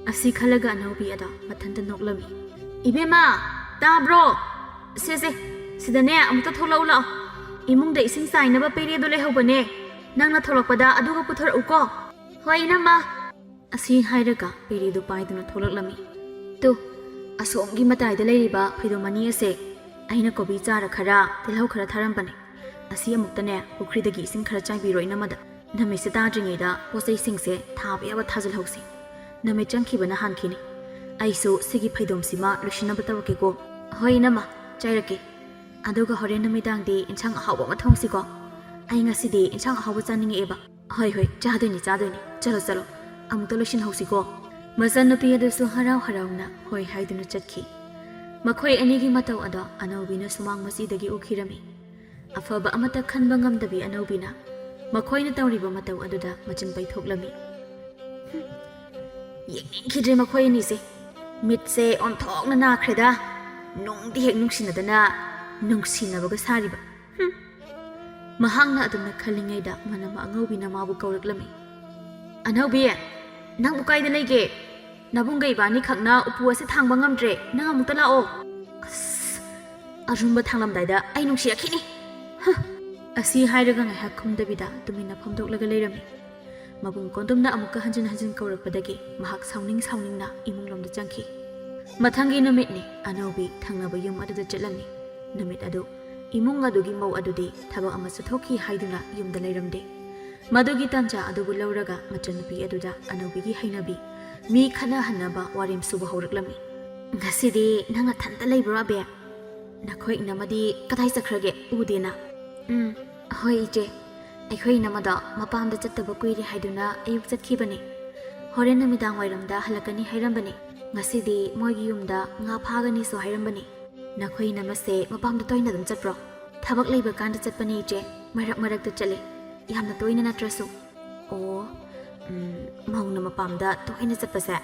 ꯑꯁꯤ ꯈꯜꯂꯒ ꯑꯅꯧꯕꯤ ꯑꯗꯣ ꯃꯊꯟꯇ ꯅꯣꯛꯂꯝꯃꯤ ꯏꯕꯦꯝꯃ ꯇꯥꯕ꯭ꯔꯣ ꯁꯦ ꯁꯤꯗꯅꯦ ꯑꯃꯨꯛꯇ ꯊꯣꯛꯂꯛꯎ ꯂꯥꯛꯑꯣ ꯏꯃꯨꯡꯗ ꯏꯁꯤꯡ ꯆꯥꯏꯅꯕ ꯄꯦꯔꯦꯗꯣ ꯂꯩꯍꯧꯕꯅꯦ ꯅꯪꯅ ꯊꯣꯛꯂꯛꯄꯗ ꯑꯗꯨꯒ ꯄꯨꯊꯣꯔꯛꯎꯀꯣ ꯍꯣꯏ ꯏꯅꯝꯃ ꯑꯁꯤ ꯍꯥꯏꯔꯒ ꯄꯦꯔꯦꯗꯨ ꯄꯥꯏꯗꯨꯅ ꯊꯣꯛꯂꯛꯂꯝꯃꯤ ꯇꯨ ꯑꯁꯣꯝꯒꯤ ꯃꯇꯥꯏꯗ ꯂꯩꯔꯤꯕ ꯐꯩꯗꯣꯝ ꯑꯅꯤ ꯑꯁꯦ ꯑꯩꯅ ꯀꯣꯕꯤ ꯆꯥꯔ ꯈꯔ ꯇꯤꯜꯍꯧ ꯈꯔ ꯊꯥꯔꯝꯕꯅꯦ ꯑꯁꯤ ꯑꯃꯨꯛꯇꯅꯦ ꯄꯨꯈ꯭ꯔꯤꯗꯒꯤ ꯏꯁꯤꯡ ꯈꯔ ꯆꯥꯏꯕꯤꯔꯣ ꯏꯅꯝꯃꯗ ꯅꯨꯃꯤꯠꯁꯦ ꯇꯥꯗ꯭ꯔꯤꯉꯩꯗ ꯄꯣꯠꯆꯩꯁꯤꯡꯁꯦ ꯊꯥꯕ ꯌꯥꯕ ꯊꯥꯖꯤꯜꯍꯧꯁꯤ ꯅꯨꯃꯤꯠ ꯆꯪꯈꯤꯕꯅ ꯍꯥꯟꯈꯤꯅꯤ ꯑꯩꯁꯨ ꯁꯤꯒꯤ ꯐꯩꯗꯣꯝꯁꯤꯃ ꯂꯣꯏꯁꯤꯟꯅꯕ ꯇꯧꯔꯛꯀꯦꯀꯣ ꯍꯣꯏ ꯏꯅꯝꯃ ꯆꯥꯏꯔꯛꯀꯦ ꯑꯗꯨꯒ ꯍꯣꯔꯦꯟ ꯅꯨꯃꯤꯗꯥꯡꯗꯤ ꯏꯟꯁꯥꯡ ꯑꯍꯥꯎꯕ ꯑꯃ ꯊꯣꯡꯁꯤꯀꯣ ꯑꯩ ꯉꯁꯤꯗꯤ ꯏꯟꯁꯥꯡ ꯑꯍꯥꯎꯕ ꯆꯥꯅꯤꯡꯉꯛꯑꯦꯕ ꯍꯣꯏ ꯆꯥꯗꯣꯏꯅꯤ ꯆꯠꯂꯣ ꯑꯃꯨꯛꯇ ꯂꯣꯏꯁꯤꯟꯍꯧꯁꯤꯀꯣ ꯃꯆꯟꯅꯨꯄꯤ ꯑꯗꯨꯁꯨ ꯍꯔꯥꯎ ꯍꯔꯥꯎꯅ ꯍꯣꯏ ꯍꯥꯏꯗꯨꯅ ꯆꯠꯈꯤ ꯃꯈꯣꯏ ꯑꯅꯤꯒꯤ ꯃꯇꯧ ꯑꯗꯣ ꯑꯅꯧꯕꯤꯅ ꯁꯨꯃꯥꯡ ꯃꯆꯤꯗꯒꯤ ꯎꯈꯤꯔꯝꯃꯤ ꯑꯐꯕ ꯑꯃꯠꯇ ꯈꯟꯕ ꯉꯝꯗꯕꯤ ꯑꯅꯧꯕꯤꯅ ꯃꯈꯣꯏꯅ ꯇꯧꯔꯤꯕ ꯃꯇꯧ ꯑꯗꯨꯗ ꯃꯆꯤꯟ ꯄꯩꯊꯣꯛꯂꯝꯃꯤ ꯌꯦꯡꯅꯤꯡꯈꯤꯗ꯭ꯔꯦ ꯃꯈꯣꯏ ꯑꯅꯤꯁꯦ ꯃꯤꯠꯁꯦ ꯑꯣꯟꯊꯣꯛꯅ ꯅꯥꯈ꯭ꯔꯦꯗ ꯅꯨꯡꯗꯤ ꯍꯦꯛ ꯅꯨꯡꯁꯤꯅꯗꯅ ꯅꯨꯡꯁꯤꯅꯕꯒ ꯁꯥꯔꯤꯕ ꯃꯍꯥꯛꯅ ꯑꯗꯨꯝꯅ ꯈꯜꯂꯤꯉꯩꯗ ꯃꯅꯝ ꯑꯉꯧꯕꯤꯅ ꯃꯥꯕꯨ ꯀꯧꯔꯛꯂꯝꯃꯤ ꯑꯅꯧꯕꯤ ꯅꯪꯕꯨ ꯀꯥꯏꯗ ꯂꯩꯒꯦ ꯅꯕꯨꯡꯒ ꯏꯕꯥꯅꯤ ꯈꯛꯅ ꯎꯄꯨ ꯑꯁꯤ ꯊꯥꯡꯕ ꯉꯝꯗ꯭ꯔꯦ ꯅꯪ ꯑꯃꯨꯛꯇ ꯂꯥꯛꯑꯣ ꯑꯁ ꯑꯔꯨꯝꯕ ꯊꯥꯡꯂꯝꯗꯥꯏꯗ ꯑꯩ ꯅꯨꯡꯁꯤꯔꯛꯈꯤꯅꯤ ꯑꯁꯤ ꯍꯥꯏꯔꯒ ꯉꯥꯏꯍꯥꯛ ꯈꯨꯝꯗꯕꯤꯗ ꯇꯨꯃꯤꯟꯅ ꯐꯝꯗꯣꯛꯂꯒ ꯂꯩꯔꯝꯃꯤ ꯃꯕꯨꯡ ꯀꯣꯟꯗꯨꯝꯅ ꯑꯃꯨꯛꯀ ꯍꯟꯖꯤꯟ ꯀꯧꯔꯛꯄꯗꯒꯤ ꯃꯍꯥꯛ ꯁꯥꯎꯅꯤꯡꯅ ꯏꯃꯨꯡꯂꯣꯝꯗ ꯆꯪꯈꯤ ꯃꯊꯪꯒꯤ ꯅꯨꯃꯤꯠꯅꯤ ꯑꯅꯧꯕꯤ ꯊꯪꯅꯕ ꯌꯨꯝ ꯑꯗꯨꯗ ꯆꯠꯂꯝꯃꯤ ꯅꯨꯃꯤꯠ ꯑꯗꯨ ꯏꯃꯨꯡ ꯑꯗꯨꯒꯤ ꯃꯧ ꯑꯗꯨꯗꯤ ꯊꯕꯛ ꯑꯃ ꯆꯠꯊꯣꯛꯈꯤ ꯍꯥꯏꯗꯨꯅ ꯌꯨꯝꯗ ꯂꯩꯔꯝꯗꯦ ꯃꯗꯨꯒꯤ ꯇꯟꯖꯥ ꯑꯗꯨꯕꯨ ꯂꯧꯔꯒ ꯃꯆꯟꯅꯨꯄꯤ ꯑꯗꯨꯗ ꯑꯅꯧꯕꯤꯒꯤ ꯍꯩꯅꯕꯤ ꯃꯤ ꯈꯠꯅꯍꯟꯅꯕ ꯋꯥꯔꯦꯝ ꯁꯨꯕ ꯍꯧꯔꯛꯂꯝꯃꯤ ꯉꯁꯤꯗꯤ ꯅꯪ ꯅꯊꯟꯇ ꯂꯩꯕ꯭ꯔꯣ ꯑꯕꯦ ꯅꯈꯣꯏ ꯏꯅꯝꯃꯗꯤ ꯀꯗꯥꯏ ꯆꯠꯈ꯭ꯔꯒꯦ ꯎꯗꯦꯅ ꯍꯣꯏ ꯏꯆꯦ ꯑꯩꯈꯣꯏ ꯏꯅꯝꯃꯗꯣ ꯃꯄꯥꯝꯗ ꯆꯠꯇꯕ ꯀꯨꯏꯔꯦ ꯍꯥꯏꯗꯨꯅ ꯑꯌꯨꯛ ꯆꯠꯈꯤꯕꯅꯤ ꯍꯣꯔꯦꯟ ꯅꯨꯃꯤꯗꯥꯡ ꯋꯥꯏꯔꯝꯗ ꯍꯜꯂꯛꯀꯅꯤ ꯍꯥꯏꯔꯝꯕꯅꯤ ꯉꯁꯤꯗꯤ ꯃꯣꯏꯒꯤ ꯌꯨꯝꯗ ꯉꯥ ꯐꯥꯒꯅꯤꯁꯨ ꯍꯥꯏꯔꯝꯕꯅꯤ ꯅꯈꯣꯏ ꯏꯅꯝꯃꯁꯦ ꯃꯄꯥꯝꯗ ꯇꯣꯏꯅ ꯑꯗꯨꯝ ꯆꯠꯄ꯭ꯔꯣ ꯊꯕꯛ ꯂꯩꯕ ꯀꯥꯟꯗ ꯆꯠꯄꯅꯤ ꯏꯆꯦ ꯃꯔꯛꯇ ꯆꯠꯂꯦ ꯌꯥꯝꯅ ꯇꯣꯏꯅ ꯅꯠꯇ꯭ꯔꯁꯨ ꯑꯣ ꯃꯧꯅ ꯃꯄꯥꯝꯗ ꯇꯣꯏꯅ ꯆꯠꯄꯁꯦ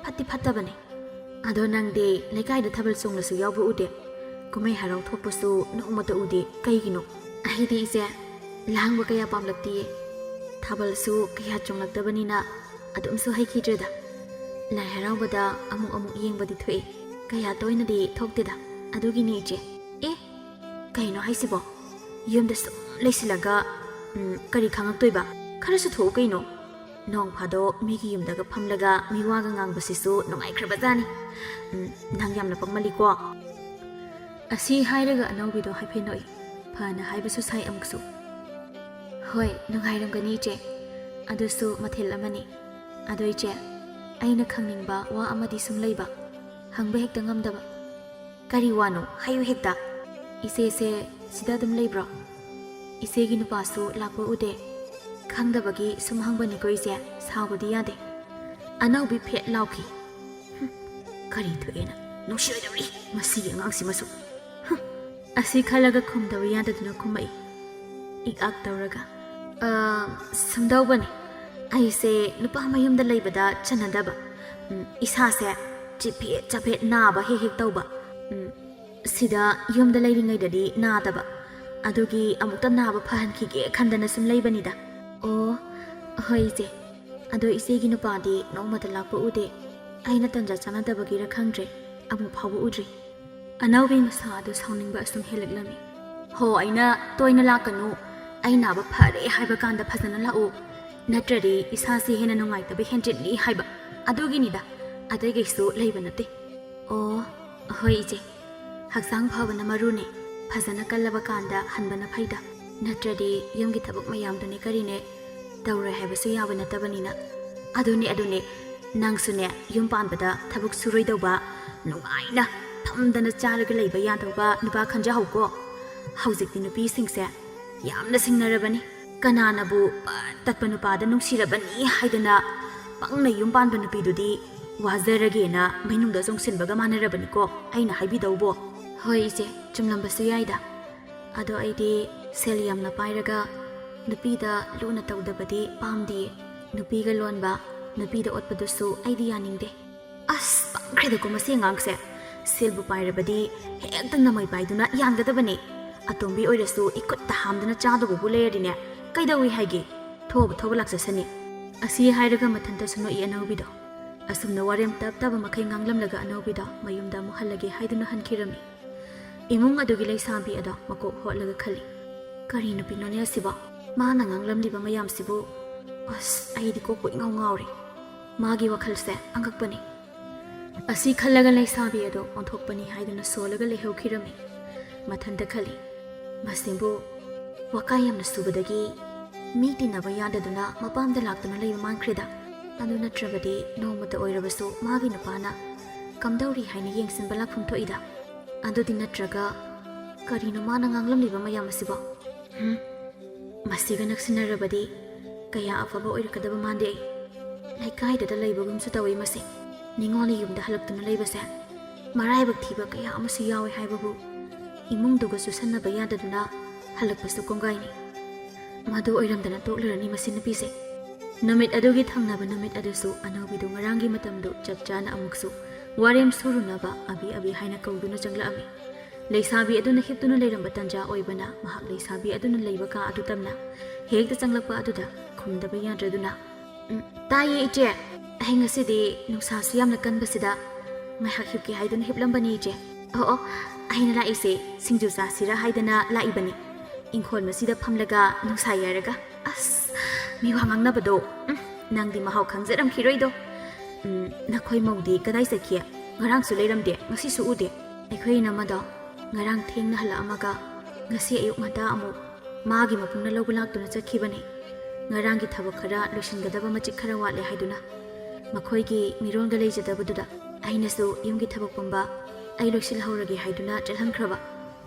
ꯐꯠꯇꯤ ꯐꯠꯇꯕꯅꯤ ꯑꯗꯣ ꯅꯪꯗꯤ ꯂꯩꯀꯥꯏꯗ ꯊꯥꯕꯜ ꯆꯣꯡꯂꯁꯨ ꯌꯥꯎꯕ ꯎꯗꯦ ꯀꯨꯝꯍꯩ ꯍꯔꯥꯎ ꯊꯣꯛꯄꯁꯨ ꯅꯣꯡꯃꯇ ꯎꯗꯦ ꯀꯩꯒꯤꯅꯣ ꯑꯩꯗꯤ ꯏꯆꯦ ꯂꯥꯡꯕ ꯀꯌꯥ ꯄꯥꯝꯂꯛꯇꯤꯌꯦ ꯊꯥꯕꯜꯁꯨ ꯀꯌꯥ ꯆꯣꯡꯂꯛꯇꯕꯅꯤꯅ ꯑꯗꯨꯝꯁꯨ ꯍꯩꯈꯤꯗ꯭ꯔꯦꯗ ꯂꯥꯏ ꯍꯔꯥꯎꯕꯗ ꯑꯃꯨꯛ ꯌꯦꯡꯕꯗꯤ ꯊꯣꯛꯏ ꯀꯌꯥ ꯇꯣꯏꯅꯗꯤ ꯊꯣꯛꯇꯦꯗ ꯑꯗꯨꯒꯤꯅꯤ ꯏꯆꯦ ꯀꯩꯅꯣ ꯍꯥꯏꯁꯤꯕꯣ ꯌꯨꯝꯗ ꯁꯨꯝ ꯂꯩꯁꯤꯜꯂꯒ ꯀꯔꯤ ꯈꯪꯉꯛꯇꯣꯏꯕ ꯈꯔꯁꯨ ꯊꯣꯛꯎ ꯀꯩꯅꯣ ꯅꯣꯡ ꯐꯥꯗꯣꯛ ꯃꯤꯒꯤ ꯌꯨꯝꯗꯒ ꯐꯝꯂꯒ ꯃꯤꯋꯥꯒ ꯉꯥꯡꯕꯁꯤꯁꯨ ꯅꯨꯡꯉꯥꯏꯈ꯭ꯔꯕꯖꯥꯠꯅꯤ ꯅꯪ ꯌꯥꯝꯅ ꯄꯛꯃꯜꯂꯤꯀꯣ ꯑꯁꯤ ꯍꯥꯏꯔꯒ ꯑꯅꯧꯕꯤꯗꯣ ꯍꯥꯏꯐꯦꯠ ꯅꯣꯛꯏ ꯐꯅ ꯍꯥꯏꯕꯁꯨ ꯁꯥꯏ ꯑꯃꯨꯛꯁꯨ ꯍꯣꯏ ꯅꯨꯡꯉꯥꯏꯔꯝꯒꯅꯤ ꯏꯆꯦ ꯑꯗꯨꯁꯨ ꯃꯊꯦꯜ ꯑꯃꯅꯤ ꯑꯗꯣ ꯏꯆꯦ ꯑꯩꯅ ꯈꯪꯅꯤꯡꯕ ꯋꯥ ꯑꯃꯗꯤ ꯁꯨꯝ ꯂꯩꯕ ꯍꯪꯕ ꯍꯦꯛꯇ ꯉꯝꯗꯕ ꯀꯔꯤ ꯋꯥꯅꯣ ꯍꯥꯏꯌꯨ ꯍꯦꯛꯇ ꯏꯆꯦꯁꯦ ꯁꯤꯗ ꯑꯗꯨꯝ ꯂꯩꯕ꯭ꯔꯣ ꯏꯆꯦꯒꯤ ꯅꯨꯄꯥꯁꯨ ꯂꯥꯛꯄ ꯎꯗꯦ ꯈꯪꯗꯕꯒꯤ ꯁꯨꯝ ꯍꯪꯕꯅꯤꯀꯣ ꯏꯆꯦ ꯁꯥꯎꯕꯗꯤ ꯌꯥꯗꯦ ꯑꯅꯧꯕꯤ ꯐꯦꯠ ꯂꯥꯎꯈꯤ ꯀꯔꯤ ꯊꯣꯛꯑꯦꯅ ꯅꯨꯡꯁꯤꯔꯣꯏꯗꯧꯔꯤ ꯃꯁꯤꯒꯤ ꯑꯉꯥꯡꯁꯤꯃꯁꯨ ꯑꯁꯤ ꯈꯜꯂꯒ ꯈꯨꯝꯗꯕ ꯌꯥꯗꯗꯨꯅ ꯈꯨꯝꯃꯛꯏ ꯏꯛ ꯇꯧꯔꯒ ꯁꯨꯝꯗꯧꯕꯅꯤ ꯑꯩꯁꯦ ꯅꯨꯄꯥ ꯃꯌꯨꯝꯗ ꯂꯩꯕꯗ ꯆꯟꯅꯗꯕ ꯏꯁꯥꯁꯦ ꯆꯐꯦꯠ ꯅꯥꯕ ꯍꯦꯛ ꯇꯧꯕ ꯁꯤꯗ ꯌꯨꯝꯗ ꯂꯩꯔꯤꯉꯩꯗꯗꯤ ꯅꯥꯗꯕ ꯑꯗꯨꯒꯤ ꯑꯃꯨꯛꯇ ꯅꯥꯕ ꯐꯍꯟꯈꯤꯒꯦ ꯈꯟꯗꯅ ꯁꯨꯝ ꯂꯩꯕꯅꯤꯗ ꯑꯣ ꯍꯣꯏ ꯏꯆꯦ ꯑꯗꯣ ꯏꯆꯦꯒꯤ ꯅꯨꯄꯥꯗꯤ ꯅꯣꯡꯃꯇ ꯂꯥꯛꯄ ꯎꯗꯦ ꯑꯩꯅ ꯇꯟꯖꯥ ꯆꯥꯟꯅꯗꯕꯒꯤꯔ ꯈꯪꯗ꯭ꯔꯦ ꯑꯃꯨꯛ ꯐꯥꯎꯕ ꯎꯗ꯭ꯔꯤ ꯑꯅꯧꯕꯤ ꯃꯁꯥ ꯑꯗꯨ ꯁꯥꯎꯅꯤꯡꯕ ꯑꯁꯨꯝ ꯍꯦꯜꯂꯛꯂꯝꯃꯤ ꯍꯣ ꯑꯩꯅ ꯇꯣꯏꯅ ꯂꯥꯛꯀꯅꯨ ꯑꯩ ꯅꯥꯕ ꯐꯔꯦ ꯍꯥꯏꯕ ꯀꯥꯟꯗ ꯐꯖꯅ ꯂꯥꯛꯎ ꯅꯠꯇ꯭ꯔꯗꯤ ꯏꯁꯥꯁꯤ ꯍꯦꯟꯅ ꯅꯨꯡꯉꯥꯏꯇꯕ ꯍꯦꯟꯖꯤꯜꯂꯤ ꯍꯥꯏꯕ ꯑꯗꯨꯒꯤꯅꯤꯗ ꯑꯇꯩ ꯀꯩꯁꯨ ꯂꯩꯕ ꯅꯠꯇꯦ ꯑꯣ ꯍꯣꯏ ꯏꯆꯦ ꯍꯛꯆꯥꯡ ꯐꯕꯅ ꯃꯔꯨꯅꯦ ꯐꯖꯅ ꯀꯜꯂꯕ ꯀꯥꯟꯗ ꯍꯟꯕꯅ ꯐꯩꯗ ꯅꯠꯇ꯭ꯔꯗꯤ ꯌꯨꯝꯒꯤ ꯊꯕꯛ ꯃꯌꯥꯝꯗꯨꯅꯦ ꯀꯔꯤꯅꯦ ꯇꯧꯔꯣꯏ ꯍꯥꯏꯕꯁꯨ ꯌꯥꯕ ꯅꯠꯇꯕꯅꯤꯅ ꯑꯗꯨꯅꯦ ꯅꯪꯁꯨꯅꯦ ꯌꯨꯝ ꯄꯥꯟꯕꯗ ꯊꯕꯛ ꯁꯨꯔꯣꯏꯗꯧꯕ ꯅꯨꯡꯉꯥꯏꯅ ꯐꯝꯗꯅ ꯆꯥꯔꯒ ꯂꯩꯕ ꯌꯥꯗꯧꯕ ꯅꯨꯄꯥ ꯈꯟꯖꯍꯧꯀꯣ ꯍꯧꯖꯤꯛꯇꯤ ꯅꯨꯄꯤꯁꯤꯡꯁꯦ ꯌꯥꯝꯅ ꯁꯤꯡꯅꯔꯕꯅꯤ ꯀꯅꯥꯅꯕꯨ ꯇꯠꯄ ꯅꯨꯄꯥꯗ ꯅꯨꯡꯁꯤꯔꯕꯅꯤ ꯍꯥꯏꯗꯅ ꯄꯪꯅ ꯌꯨꯝ ꯄꯥꯟꯕ ꯅꯨꯄꯤꯗꯨꯗꯤ ꯋꯥꯖꯔꯒꯦꯅ ꯃꯩꯅꯨꯡꯗ ꯆꯣꯡꯁꯤꯟꯕꯒ ꯃꯥꯟꯅꯔꯕꯅꯤꯀꯣ ꯑꯩꯅ ꯍꯥꯏꯕꯤꯗꯧꯕꯣ ꯍꯣꯏ ꯏꯆꯦ ꯆꯨꯝꯂꯝꯕꯁꯨ ꯌꯥꯏꯗ ꯑꯗꯣ ꯑꯩꯗꯤ ꯁꯦꯜ ꯌꯥꯝꯅ パイꯔꯒ ꯅꯨꯄꯤꯗ ꯂꯨꯅ ꯇꯧꯗꯕꯗꯤ ꯄꯥꯝꯗꯤꯌꯦ ꯅꯨꯄꯤꯒ ꯂꯣꯟꯕ ꯅꯨꯄꯤꯗ ꯑꯣꯠꯄꯗꯨꯁꯨ ꯑꯩꯗꯤ ꯌꯥꯅꯤꯡꯗꯦ ꯑꯁ ꯄꯪꯈ꯭ꯔꯦꯗꯀꯣ ꯃꯁꯤ ꯑꯉꯥꯡꯁꯦ ꯁꯦꯜꯕꯨ ꯄꯥꯏꯔꯕꯗꯤ ꯍꯦꯛꯇ ꯅꯃꯩ ꯄꯥꯏꯗꯨꯅ ꯌꯥꯟꯒꯗꯕꯅꯤ ꯑꯇꯣꯝꯕꯤ ꯑꯣꯏꯔꯁꯨ ꯏꯈꯨꯠꯇ ꯍꯥꯝꯗꯅ ꯆꯥꯗꯧꯕꯕꯨ ꯂꯩꯔꯗꯤꯅꯦ ꯀꯩꯗꯧꯏ ꯍꯥꯏꯒꯦ ꯊꯣꯕ ꯂꯥꯛꯆꯁꯅꯤ ꯑꯁꯤ ꯍꯥꯏꯔꯒ ꯃꯊꯟꯇꯁꯨ ꯅꯣꯛꯏ ꯑꯅꯧꯕꯤꯗꯣ ꯑꯁꯨꯝꯅ ꯋꯥꯔꯦꯝ ꯇꯞ ꯃꯈꯩ ꯉꯥꯡꯂꯝꯂꯒ ꯑꯅꯧꯕꯤꯗꯣ ꯃꯌꯨꯝꯗ ꯑꯃꯨꯛ ꯍꯜꯂꯒꯦ ꯍꯥꯏꯗꯨꯅ ꯍꯟꯈꯤꯔꯝꯃꯤ ꯏꯃꯨꯡ ꯑꯗꯨꯒꯤ ꯂꯩꯁꯥꯕꯤ ꯑꯗꯣ ꯃꯀꯣꯛ ꯍꯣꯠꯂꯒ ꯈꯜꯂꯤ ꯀꯔꯤ ꯅꯨꯄꯤꯅꯣꯅꯦ ꯑꯁꯤꯕꯣ ꯃꯥꯅ ꯉꯥꯡꯂꯝꯂꯤꯕ ꯃꯌꯥꯝꯁꯤꯕꯨ ꯑꯁ ꯑꯩꯗꯤ ꯀꯣꯛꯄꯨ ꯏꯉꯥꯎ ꯉꯥꯎꯔꯤ ꯃꯥꯒꯤ ꯋꯥꯈꯜꯁꯦ ꯑꯉꯛꯄꯅꯤ ꯑꯁꯤ ꯈꯜꯂꯒ ꯂꯩꯁꯥꯕꯤ ꯑꯗꯣ ꯑꯣꯟꯊꯣꯛꯄꯅꯤ ꯍꯥꯏꯗꯨꯅ ꯁꯣꯜꯂꯒ ꯂꯩꯍꯧꯈꯤꯔꯝꯃꯤ ꯃꯊꯟꯇ ꯈꯜꯂꯤ ꯃꯁꯤꯕꯨ ꯋꯥꯀꯥꯏ ꯌꯥꯝꯅ ꯁꯨꯕꯗꯒꯤ ꯃꯤ ꯇꯤꯟꯅꯕ ꯌꯥꯗꯗꯨꯅ ꯃꯄꯥꯝꯗ ꯂꯥꯛꯇꯨꯅ ꯂꯩꯕ ꯃꯥꯟꯈ꯭ꯔꯦꯗ ꯑꯗꯨ ꯅꯠꯇ꯭ꯔꯕꯗꯤ ꯅꯣꯡꯃꯇ ꯑꯣꯏꯔꯕꯁꯨ ꯃꯥꯒꯤ ꯅꯨꯄꯥꯅ ꯀꯝꯗꯧꯔꯤ ꯍꯥꯏꯅ ꯌꯦꯡꯁꯤꯟꯕ ꯂꯥꯛꯐꯝ ꯊꯣꯛꯏꯗ ꯑꯗꯨꯗꯤ ꯅꯠꯇ꯭ꯔꯒ ꯀꯔꯤꯅꯣ ꯃꯥꯅ ꯉꯥꯡꯂꯝꯂꯤꯕ ꯃꯌꯥꯝ ꯑꯁꯤꯕꯣ ꯃꯁꯤꯒ ꯅꯛꯁꯤꯟꯅꯔꯕꯗꯤ ꯀꯌꯥ ꯑꯐꯕ ꯑꯣꯏꯔꯛꯀꯗꯕ ꯃꯥꯟꯗꯦ ꯑꯩ ꯂꯩꯀꯥꯏꯗ ꯂꯩꯕꯒꯨꯝꯁꯨ ꯇꯧꯏ ꯃꯁꯤ ꯅꯤꯡꯉꯣꯜꯅ ꯌꯨꯝꯗ ꯍꯜꯂꯛꯇꯨꯅ ꯂꯩꯕꯁꯦ ꯃꯔꯥꯏꯕꯛ ꯊꯤꯕ ꯀꯌꯥ ꯑꯃꯁꯨ ꯌꯥꯎꯏ ꯍꯥꯏꯕꯕꯨ ꯏꯃꯨꯡꯗꯨꯒ ꯆꯨꯁꯟꯅꯕ ꯌꯥꯗꯗꯨꯅ ꯍꯜꯂꯛꯄꯁꯨ ꯀꯣꯡꯒꯥꯏꯅꯤ ꯃꯗꯨ ꯑꯣꯏꯔꯝꯗꯅ ꯇꯣꯛꯂꯔꯅꯤ ꯃꯁꯤ ꯅꯨꯄꯤꯁꯦ ꯅꯨꯃꯤꯠ ꯑꯗꯨꯒꯤ ꯊꯪꯅꯕ ꯅꯨꯃꯤꯠ ꯑꯗꯨꯁꯨ ꯑꯅꯧꯕꯤꯗꯨ ꯉꯔꯥꯡꯒꯤ ꯃꯇꯝꯗꯨ ꯆꯞ ꯆꯥꯅ ꯑꯃꯨꯛꯁꯨ ꯋꯥꯔꯦꯝ ꯁꯨꯔꯨꯅꯕ ꯑꯕꯤ ꯑꯕꯤ ꯍꯥꯏꯅ ꯀꯧꯗꯨꯅ ꯆꯪꯂꯛꯑꯝꯃꯤ ꯂꯩꯁꯥꯕꯤ ꯑꯗꯨꯅ ꯍꯤꯞꯇꯨꯅ ꯂꯩꯔꯝꯕ ꯇꯟꯖꯥ ꯑꯣꯏꯕꯅ ꯃꯍꯥꯛ ꯂꯩꯁꯥꯕꯤ ꯑꯗꯨꯅ ꯂꯩꯕ ꯀꯥ ꯑꯗꯨ ꯇꯝꯅ ꯍꯦꯛꯇ ꯆꯪꯂꯛꯄ ꯑꯗꯨꯗ ꯈꯨꯝꯗꯕ ꯌꯥꯗ꯭ꯔꯗꯨꯅ ꯇꯥꯏꯌꯦ ꯏꯆꯦ ꯑꯩ ꯉꯁꯤꯗꯤ ꯅꯨꯡꯁꯥꯁꯨ ꯌꯥꯝꯅ ꯀꯟꯕꯁꯤꯗ ꯉꯥꯏꯍꯥꯛ ꯍꯤꯞꯀꯦ ꯍꯥꯏꯗꯨꯅ ꯍꯤꯞꯂꯝꯕꯅꯤ ꯏꯆꯦ ꯑꯣ ꯑꯩꯅ ꯂꯥꯛꯏꯁꯦ ꯁꯤꯡꯖꯨ ꯆꯥꯁꯤꯔ ꯍꯥꯏꯗꯅ ꯂꯥꯛꯏꯕꯅꯤ ꯏꯪꯈꯣꯜ ꯃꯁꯤꯗ ꯐꯝꯂꯒ ꯅꯨꯡꯁꯥ ꯌꯥꯏꯔꯒ ꯑꯁ ꯃꯤꯋꯥ ꯉꯥꯡꯅꯕꯗꯣ ꯅꯪꯗꯤ ꯃꯍꯥꯎ ꯈꯪꯖꯔꯝꯈꯤꯔꯣꯏꯗꯣ ꯅꯈꯣꯏ ꯃꯧꯗꯤ ꯀꯗꯥꯏ ꯆꯠꯈꯤ ꯉꯔꯥꯡꯁꯨ ꯂꯩꯔꯝꯗꯦ ꯉꯁꯤꯁꯨ ꯎꯗꯦ ꯑꯩꯈꯣꯏ ꯏꯅꯝꯃꯗꯣ ꯉꯔꯥꯡ ꯊꯦꯡꯅ ꯍꯜꯂꯛꯑꯝꯃꯒ ꯉꯁꯤ ꯑꯌꯨꯛ ꯉꯟꯇꯥ ꯑꯃꯨꯛ ꯃꯥꯒꯤ ꯃꯄꯨꯡꯅ ꯂꯧꯕ ꯂꯥꯛꯇꯨꯅ ꯆꯠꯈꯤꯕꯅꯤ ꯉꯔꯥꯡꯒꯤ ꯊꯕꯛ ꯈꯔ ꯂꯣꯏꯁꯤꯟꯒꯗꯕ ꯃꯆꯤꯠ ꯈꯔ ꯋꯥꯠꯂꯦ ꯍꯥꯏꯗꯨꯅ ꯃꯈꯣꯏꯒꯤ ꯃꯤꯔꯣꯟꯒ ꯂꯩꯖꯗꯕꯗꯨꯗ ꯑꯩꯅꯁꯨ ꯌꯨꯝꯒꯤ ꯊꯕꯛ ꯄꯨꯝꯕ ꯑꯩ ꯂꯣꯏꯁꯤꯜꯍꯧꯔꯒꯦ ꯍꯥꯏꯗꯨꯅ ꯆꯠꯍꯟꯈ꯭ꯔꯕ